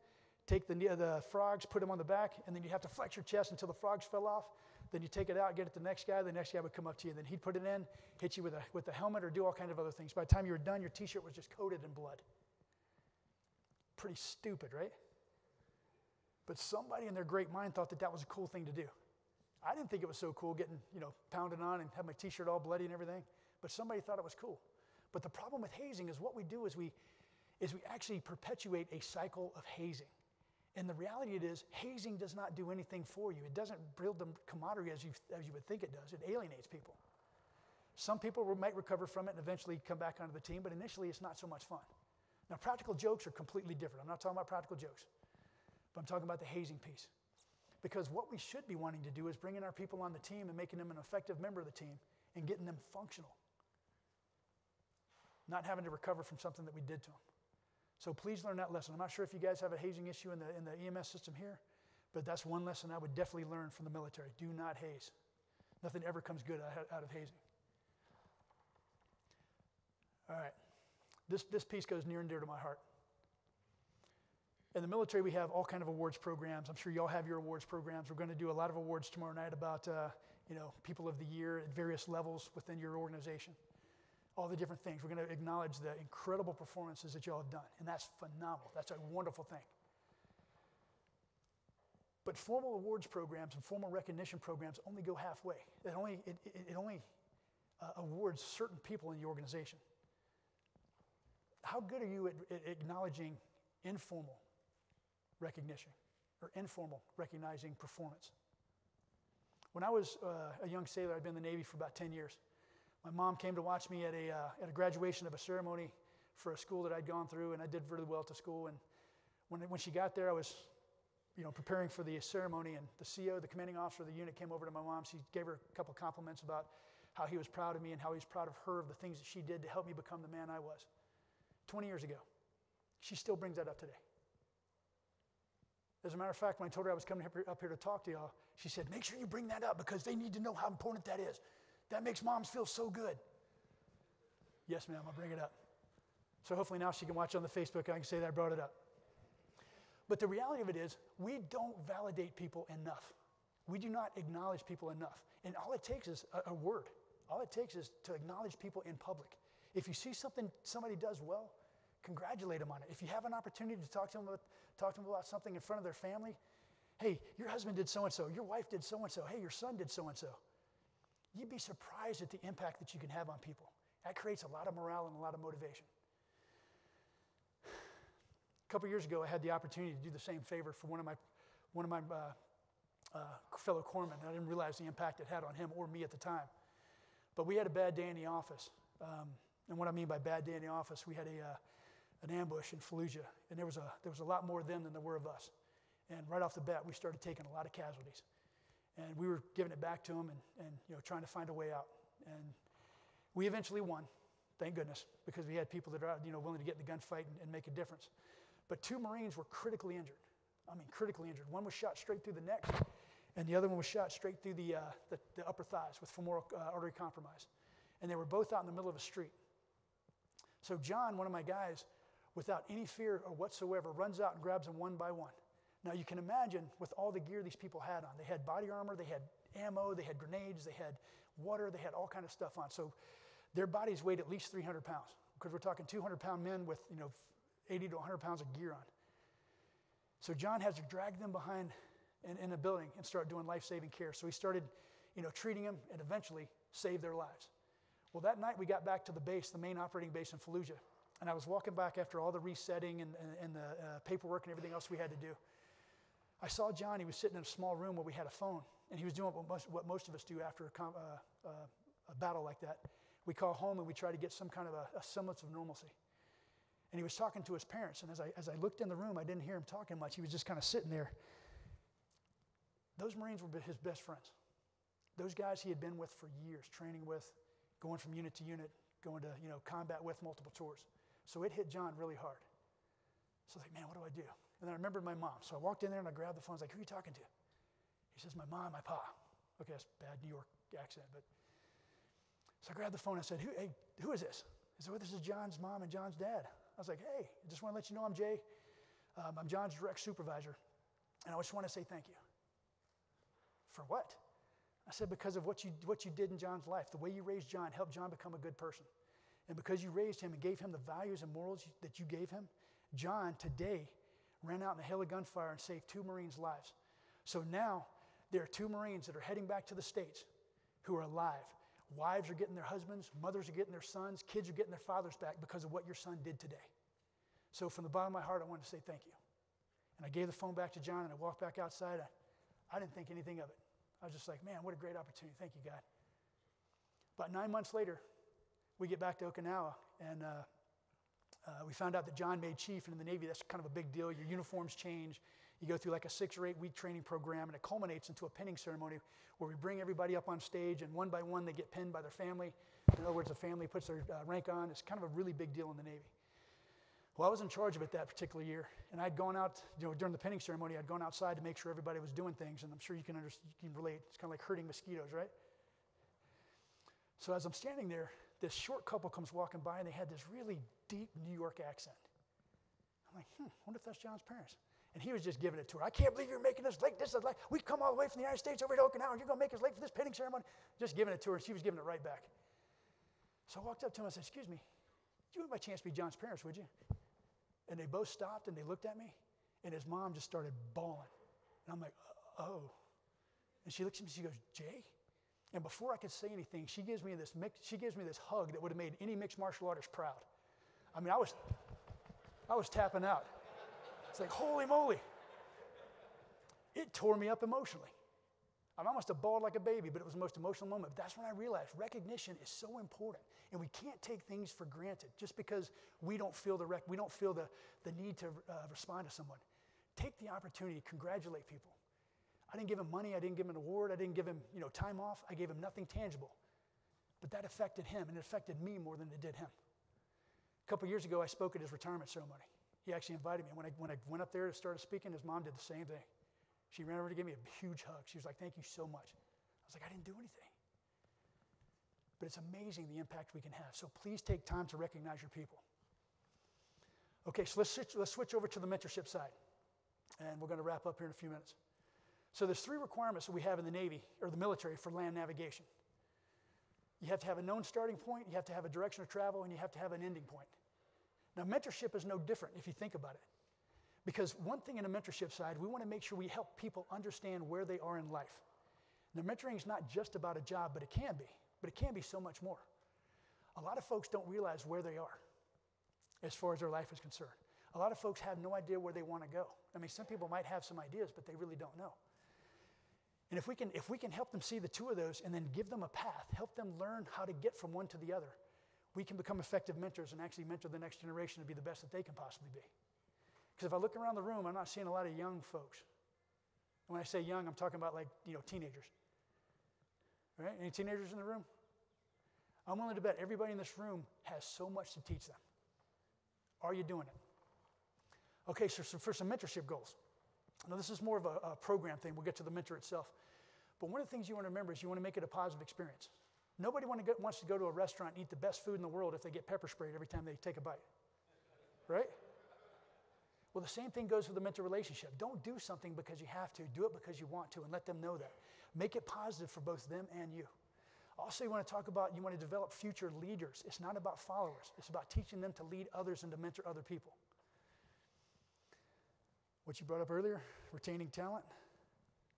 take the frogs, put them on the back, and then you have to flex your chest until the frogs fell off. Then you take it out, get it to the next guy. The next guy would come up to you, and then he'd put it in, hit you with a helmet, or do all kinds of other things. By the time you were done, your T-shirt was just coated in blood. Pretty stupid, right? But somebody in their great mind thought that was a cool thing to do. I didn't think it was so cool getting, pounded on and have my T-shirt all bloody and everything. But somebody thought it was cool. But the problem with hazing is what we do is we actually perpetuate a cycle of hazing. And the reality is, hazing does not do anything for you. It doesn't build the camaraderie as you would think it does. It alienates people. Some people might recover from it and eventually come back onto the team, but initially it's not so much fun. Now, practical jokes are completely different. I'm not talking about practical jokes, but I'm talking about the hazing piece. Because what we should be wanting to do is bringing our people on the team and making them an effective member of the team and getting them functional. Not having to recover from something that we did to them. So please learn that lesson. I'm not sure if you guys have a hazing issue in the EMS system here, but that's one lesson I would definitely learn from the military. Do not haze. Nothing ever comes good out of hazing. All right. This piece goes near and dear to my heart. In the military, we have all kinds of awards programs. I'm sure you all have your awards programs. We're going to do a lot of awards tomorrow night about people of the year at various levels within your organization. All the different things. We're going to acknowledge the incredible performances that you all have done, and that's phenomenal. That's a wonderful thing. But formal awards programs and formal recognition programs only go halfway. It only awards certain people in the organization. How good are you at acknowledging informal recognition or informal recognizing performance? When I was a young sailor, I'd been in the Navy for about 10 years. My mom came to watch me at a graduation of a ceremony for a school that I'd gone through, and I did really well at the school. And when she got there, I was preparing for the ceremony, and the CO, the commanding officer of the unit, came over to my mom. She gave her a couple compliments about how he was proud of me and how he was proud of her, of the things that she did to help me become the man I was. 20 years ago. She still brings that up today. As a matter of fact, when I told her I was coming up here to talk to y'all, she said, make sure you bring that up because they need to know how important that is. That makes moms feel so good. Yes, ma'am, I'll bring it up. So hopefully now she can watch on the Facebook. I can say that I brought it up. But the reality of it is, we don't validate people enough. We do not acknowledge people enough. And all it takes is a word. All it takes is to acknowledge people in public. If you see something somebody does well, congratulate them on it. If you have an opportunity to talk to them about something in front of their family, hey, your husband did so-and-so, your wife did so-and-so, hey, your son did so-and-so. You'd be surprised at the impact that you can have on people. That creates a lot of morale and a lot of motivation. A couple years ago, I had the opportunity to do the same favor for one of my fellow corpsmen. I didn't realize the impact it had on him or me at the time. But we had a bad day in the office. And what I mean by bad day in the office, we had an ambush in Fallujah, and there was a lot more of them than there were of us. And right off the bat, we started taking a lot of casualties. And we were giving it back to them and trying to find a way out. And we eventually won, thank goodness, because we had people that are willing to get in the gunfight and make a difference. But 2 Marines were critically injured. I mean, critically injured. One was shot straight through the neck, and the other one was shot straight through the upper thighs with femoral artery compromise. And they were both out in the middle of a street. So John, one of my guys, without any fear or whatsoever, runs out and grabs them one by one. Now you can imagine with all the gear these people had on. They had body armor, they had ammo, they had grenades, they had water, they had all kind of stuff on. So their bodies weighed at least 300 pounds because we're talking 200-pound men with 80 to 100 pounds of gear on. So John has to drag them behind in a building and start doing life-saving care. So he started treating them, and eventually save their lives. Well, that night we got back to the base, the main operating base in Fallujah, and I was walking back after all the resetting and the paperwork and everything else we had to do. I saw John. He was sitting in a small room where we had a phone, and he was doing what most of us do after a battle like that. We call home and we try to get some kind of a semblance of normalcy. And he was talking to his parents, and as I looked in the room, I didn't hear him talking much. He was just kind of sitting there. Those Marines were his best friends. Those guys he had been with for years, training with, going from unit to unit, going to combat with multiple tours. So it hit John really hard. So I was like, man, what do I do? And then I remembered my mom. So I walked in there and I grabbed the phone. I was like, who are you talking to? He says, my mom, my pa. Okay, that's bad New York accent, but. So I grabbed the phone and I said, who is this? He said, well, this is John's mom and John's dad. I was like, hey, I just want to let you know I'm Jay. I'm John's direct supervisor. And I just want to say thank you. For what? I said, because of what you did in John's life. The way you raised John helped John become a good person. And because you raised him and gave him the values and morals that you gave him, John today ran out in a hail of gunfire and saved 2 Marines' lives. So now there are 2 Marines that are heading back to the States who are alive. Wives are getting their husbands, mothers are getting their sons, kids are getting their fathers back because of what your son did today. So from the bottom of my heart, I wanted to say thank you. And I gave the phone back to John and I walked back outside. I didn't think anything of it. I was just like, man, what a great opportunity. Thank you, God. About 9 months later, we get back to Okinawa, and we found out that John made chief, and in the Navy, that's kind of a big deal. Your uniforms change. You go through like a 6 or 8 week training program, and it culminates into a pinning ceremony where we bring everybody up on stage, and one by one, they get pinned by their family. In other words, the family puts their rank on. It's kind of a really big deal in the Navy. Well, I was in charge of it that particular year, and I'd gone out, during the pinning ceremony, I'd gone outside to make sure everybody was doing things, and I'm sure you can relate. It's kind of like herding mosquitoes, right? So as I'm standing there, this short couple comes walking by, and they had this really deep New York accent. I'm like, wonder if that's John's parents. And he was just giving it to her. I can't believe you're making us late. This is like, we've come all the way from the United States over to Okinawa, and you're going to make us late for this pinning ceremony? Just giving it to her, and she was giving it right back. So I walked up to him and I said, excuse me, you would by chance be John's parents, would you? And they both stopped, and they looked at me, and his mom just started bawling. And I'm like, oh. And she looks at me, she goes, Jay? And before I could say anything, she gives me this hug that would have made any mixed martial artist proud. I mean, I was tapping out. It's like, holy moly. It tore me up emotionally. I almost have bawled like a baby, but it was the most emotional moment. But that's when I realized recognition is so important, and we can't take things for granted just because we don't feel the need to respond to someone. Take the opportunity to congratulate people. I didn't give him money. I didn't give him an award. I didn't give him time off. I gave him nothing tangible. But that affected him, and it affected me more than it did him. A couple years ago, I spoke at his retirement ceremony. He actually invited me. When I went up there to start speaking, his mom did the same thing. She ran over to give me a huge hug. She was like, thank you so much. I was like, I didn't do anything. But it's amazing the impact we can have. So please take time to recognize your people. Okay, so let's switch over to the mentorship side. And we're going to wrap up here in a few minutes. So there's 3 requirements that we have in the Navy, or the military, for land navigation. You have to have a known starting point, you have to have a direction of travel, and you have to have an ending point. Now, mentorship is no different if you think about it. Because one thing in the mentorship side, we want to make sure we help people understand where they are in life. Now, mentoring is not just about a job, but it can be. But it can be so much more. A lot of folks don't realize where they are as far as their life is concerned. A lot of folks have no idea where they want to go. I mean, some people might have some ideas, but they really don't know. And if we can help them see the 2 of those and then give them a path, help them learn how to get from one to the other, we can become effective mentors and actually mentor the next generation to be the best that they can possibly be. Because if I look around the room, I'm not seeing a lot of young folks. And when I say young, I'm talking about teenagers. Right? Any teenagers in the room? I'm willing to bet everybody in this room has so much to teach them. Are you doing it? Okay, so for some mentorship goals. Now, this is more of a program thing. We'll get to the mentor itself. But one of the things you want to remember is you want to make it a positive experience. Nobody wants to go to a restaurant and eat the best food in the world if they get pepper sprayed every time they take a bite. Right? Well, the same thing goes with the mentor relationship. Don't do something because you have to. Do it because you want to, and let them know that. Make it positive for both them and you. Also, you want to develop future leaders. It's not about followers. It's about teaching them to lead others and to mentor other people. What you brought up earlier, retaining talent,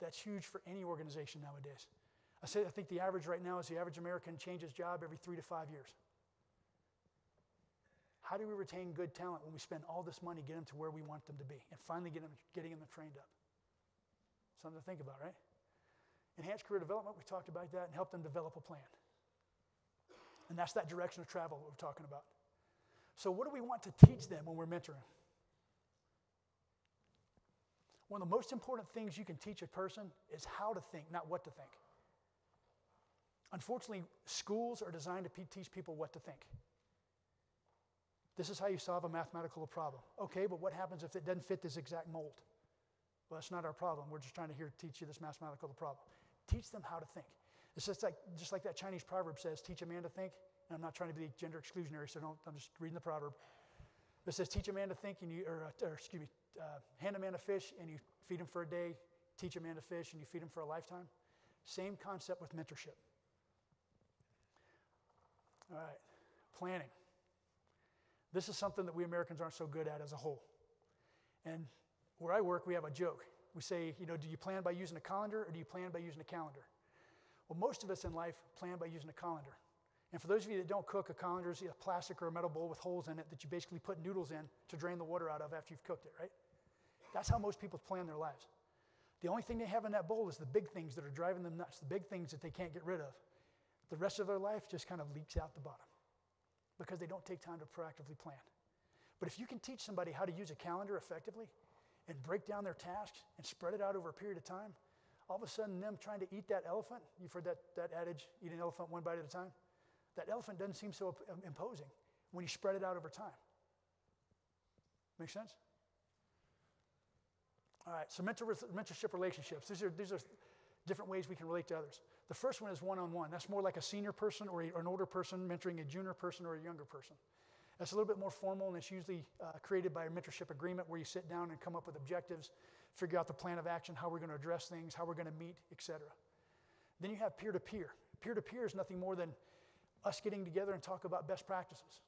that's huge for any organization nowadays. I think the average right now is the average American changes job every 3 to 5 years. How do we retain good talent when we spend all this money getting them to where we want them to be and finally getting them trained up? Something to think about, right? Enhanced career development, we talked about that, and help them develop a plan. And that's that direction of travel that we're talking about. So what do we want to teach them when we're mentoring? One of the most important things you can teach a person is how to think, not what to think. Unfortunately, schools are designed to teach people what to think. This is how you solve a mathematical problem. Okay, but what happens if it doesn't fit this exact mold? Well, that's not our problem. We're just trying to teach you this mathematical problem. Teach them how to think. It's just like that Chinese proverb says, teach a man to think. And I'm not trying to be gender exclusionary, so I'm just reading the proverb. It says, teach a man to think, hand a man a fish and you feed him for a day. Teach a man to fish and you feed him for a lifetime. Same concept with mentorship. All right, planning. This is something that we Americans aren't so good at as a whole. And where I work, we have a joke. We say, do you plan by using a calendar or do you plan by using a calendar? Well, most of us in life plan by using a calendar. And for those of you that don't cook, a calendar is a plastic or a metal bowl with holes in it that you basically put noodles in to drain the water out of after you've cooked it, right? That's how most people plan their lives. The only thing they have in that bowl is the big things that are driving them nuts, the big things that they can't get rid of. The rest of their life just kind of leaks out the bottom because they don't take time to proactively plan. But if you can teach somebody how to use a calendar effectively and break down their tasks and spread it out over a period of time, all of a sudden them trying to eat that elephant, you've heard that adage, eat an elephant one bite at a time? That elephant doesn't seem so imposing when you spread it out over time. Make sense? All right, so mentorship relationships. These are different ways we can relate to others. The first one is one-on-one. That's more like a senior person or an older person mentoring a junior person or a younger person. That's a little bit more formal, and it's usually created by a mentorship agreement where you sit down and come up with objectives, figure out the plan of action, how we're going to address things, how we're going to meet, etc. Then you have peer-to-peer. Peer-to-peer is nothing more than us getting together and talk about best practices.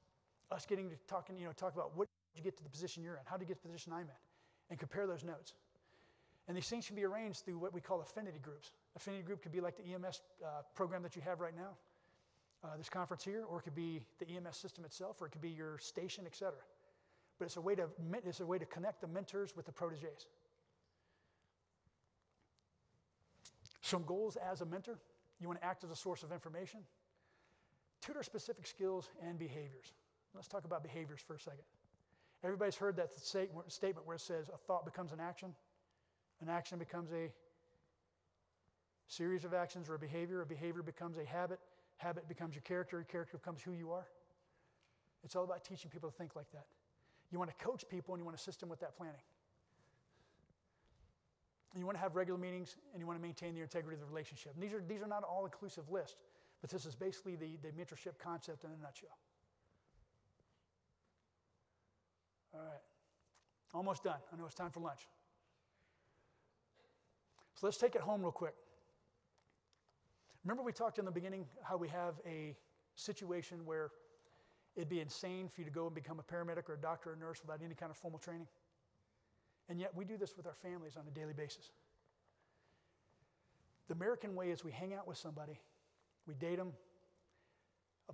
Us getting to talk about what did you get to the position you're in, how did you get to the position I'm in, and compare those notes. And these things can be arranged through what we call affinity groups. Affinity group could be like the EMS program that you have right now, this conference here, or it could be the EMS system itself, or it could be your station, et cetera. But it's a way to connect the mentors with the proteges. Some goals as a mentor: you want to act as a source of information, tutor specific skills and behaviors. Let's talk about behaviors for a second. Everybody's heard that statement where it says a thought becomes an action becomes a series of actions, or a behavior becomes a habit becomes your character becomes who you are. It's all about teaching people to think like that. You want to coach people and you want to assist them with that planning. And you want to have regular meetings and you want to maintain the integrity of the relationship. And these are not an all-inclusive list, but this is basically the mentorship concept in a nutshell. All right, almost done. I know it's time for lunch. So let's take it home real quick. Remember we talked in the beginning how we have a situation where it'd be insane for you to go and become a paramedic or a doctor or a nurse without any kind of formal training? And yet we do this with our families on a daily basis. The American way is we hang out with somebody, we date them.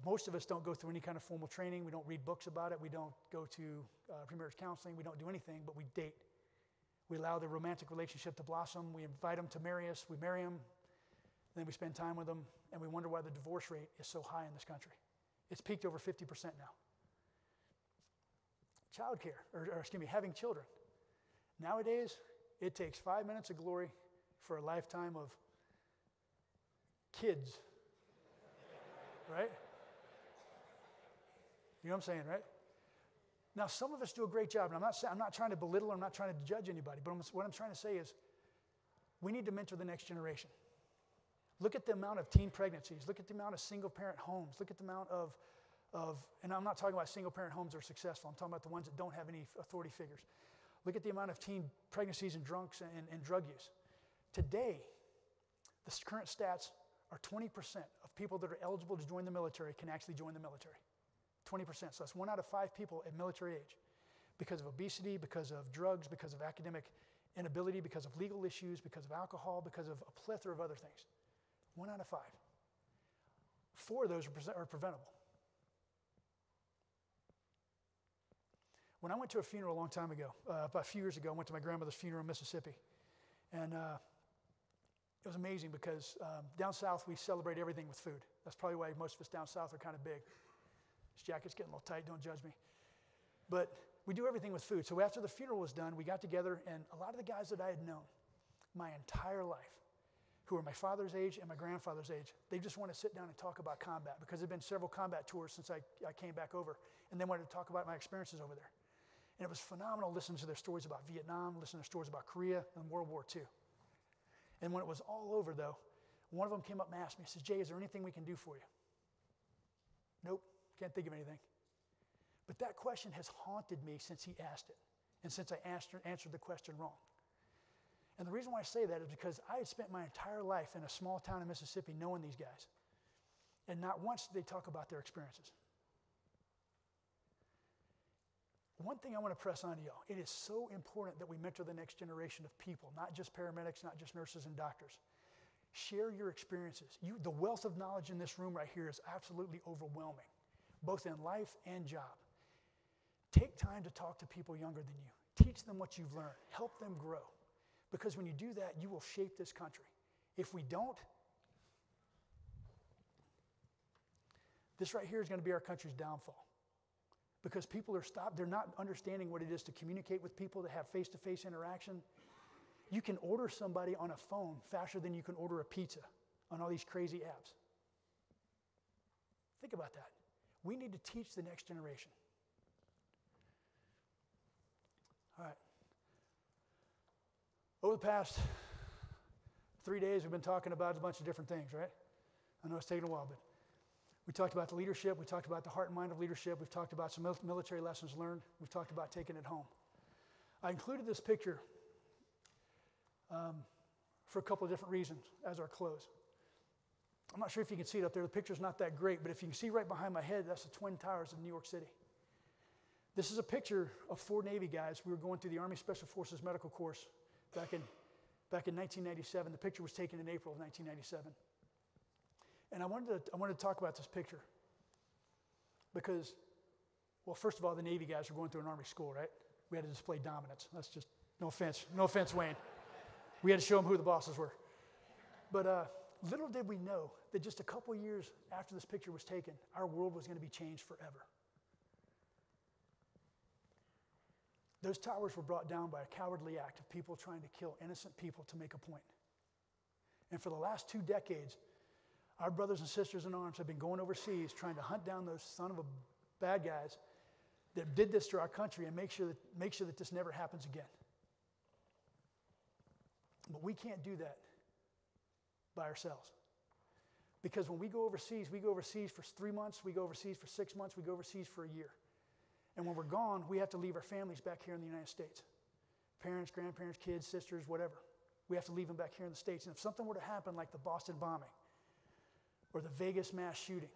Most of us don't go through any kind of formal training. We don't read books about it. We don't go to premarriage counseling. We don't do anything, but we date. We allow the romantic relationship to blossom. We invite them to marry us. We marry them. Then we spend time with them, and we wonder why the divorce rate is so high in this country. It's peaked over 50% now. Having children. Nowadays, it takes 5 minutes of glory for a lifetime of kids. Right? You know what I'm saying, right? Now, some of us do a great job, and I'm not trying to belittle or I'm not trying to judge anybody, but what I'm trying to say is we need to mentor the next generation. Look at the amount of teen pregnancies. Look at the amount of single-parent homes. Look at the amount of, and I'm not talking about single-parent homes that are successful. I'm talking about the ones that don't have any authority figures. Look at the amount of teen pregnancies and drunks and drug use. Today, the current stats are 20% of people that are eligible to join the military can actually join the military. 20%. So that's 1 out of 5 people at military age. Because of obesity, because of drugs, because of academic inability, because of legal issues, because of alcohol, because of a plethora of other things. 1 out of 5. 4 of those are preventable. When I went to a funeral a long time ago, about a few years ago, I went to my grandmother's funeral in Mississippi. And it was amazing because down south, we celebrate everything with food. That's probably why most of us down south are kind of big. This jacket's getting a little tight, don't judge me. But we do everything with food. So after the funeral was done, we got together, and a lot of the guys that I had known my entire life, who are my father's age and my grandfather's age, they just want to sit down and talk about combat because there have been several combat tours since I came back over, and they wanted to talk about my experiences over there. And it was phenomenal listening to their stories about Vietnam, listening to their stories about Korea and World War II. And when it was all over, though, one of them came up and asked me, he says, Jay, is there anything we can do for you? Nope, can't think of anything. But that question has haunted me since he asked it, and since I answered the question wrong. And the reason why I say that is because I had spent my entire life in a small town in Mississippi knowing these guys, and not once did they talk about their experiences. One thing I want to press on to y'all, it is so important that we mentor the next generation of people, not just paramedics, not just nurses and doctors. Share your experiences. The wealth of knowledge in this room right here is absolutely overwhelming, both in life and job. Take time to talk to people younger than you. Teach them what you've learned. Help them grow. Because when you do that, you will shape this country. If we don't, this right here is going to be our country's downfall. Because people are stopped, they're not understanding what it is to communicate with people, to have face-to-face interaction. You can order somebody on a phone faster than you can order a pizza on all these crazy apps. Think about that. We need to teach the next generation. All right. Over the past 3 days, we've been talking about a bunch of different things, right? I know it's taken a while, but we talked about the leadership. We talked about the heart and mind of leadership. We've talked about some military lessons learned. We've talked about taking it home. I included this picture for a couple of different reasons as our close. I'm not sure if you can see it up there. The picture's not that great, but if you can see right behind my head, that's the Twin Towers of New York City. This is a picture of 4 Navy guys. We were going through the Army Special Forces medical course back in 1997. The picture was taken in April of 1997. And I wanted to talk about this picture because, well, first of all, the Navy guys were going through an Army school, right? We had to display dominance. That's just, no offense, Wayne. We had to show them who the bosses were. But little did we know that just a couple years after this picture was taken, our world was going to be changed forever. Those towers were brought down by a cowardly act of people trying to kill innocent people to make a point. And for the last 2 decades, our brothers and sisters in arms have been going overseas trying to hunt down those son of a bad guys that did this to our country and make sure that this never happens again. But we can't do that by ourselves. Because when we go overseas for 3 months, we go overseas for 6 months, we go overseas for a year. And when we're gone, we have to leave our families back here in the United States. Parents, grandparents, kids, sisters, whatever. We have to leave them back here in the States. And if something were to happen like the Boston bombing, or the Vegas mass shooting,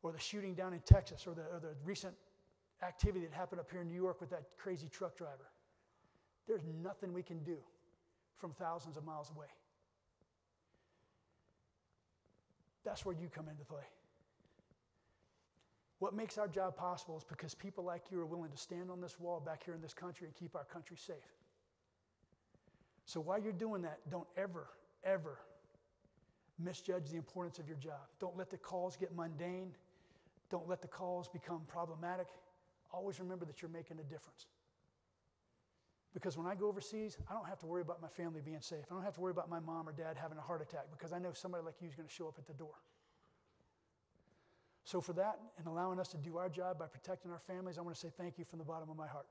or the shooting down in Texas, or the recent activity that happened up here in New York with that crazy truck driver, there's nothing we can do from thousands of miles away. That's where you come into play. What makes our job possible is because people like you are willing to stand on this wall back here in this country and keep our country safe. So while you're doing that, don't ever, ever misjudge the importance of your job. Don't let the calls get mundane. Don't let the calls become problematic. Always remember that you're making a difference. Because when I go overseas, I don't have to worry about my family being safe. I don't have to worry about my mom or dad having a heart attack because I know somebody like you is going to show up at the door. So for that and allowing us to do our job by protecting our families, I want to say thank you from the bottom of my heart.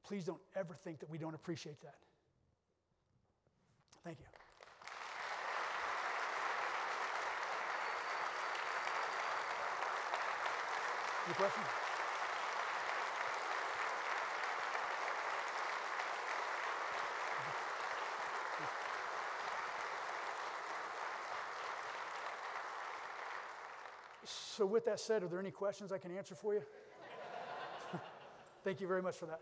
Please don't ever think that we don't appreciate that. Thank you. Any questions? So with that said, are there any questions I can answer for you? Thank you very much for that.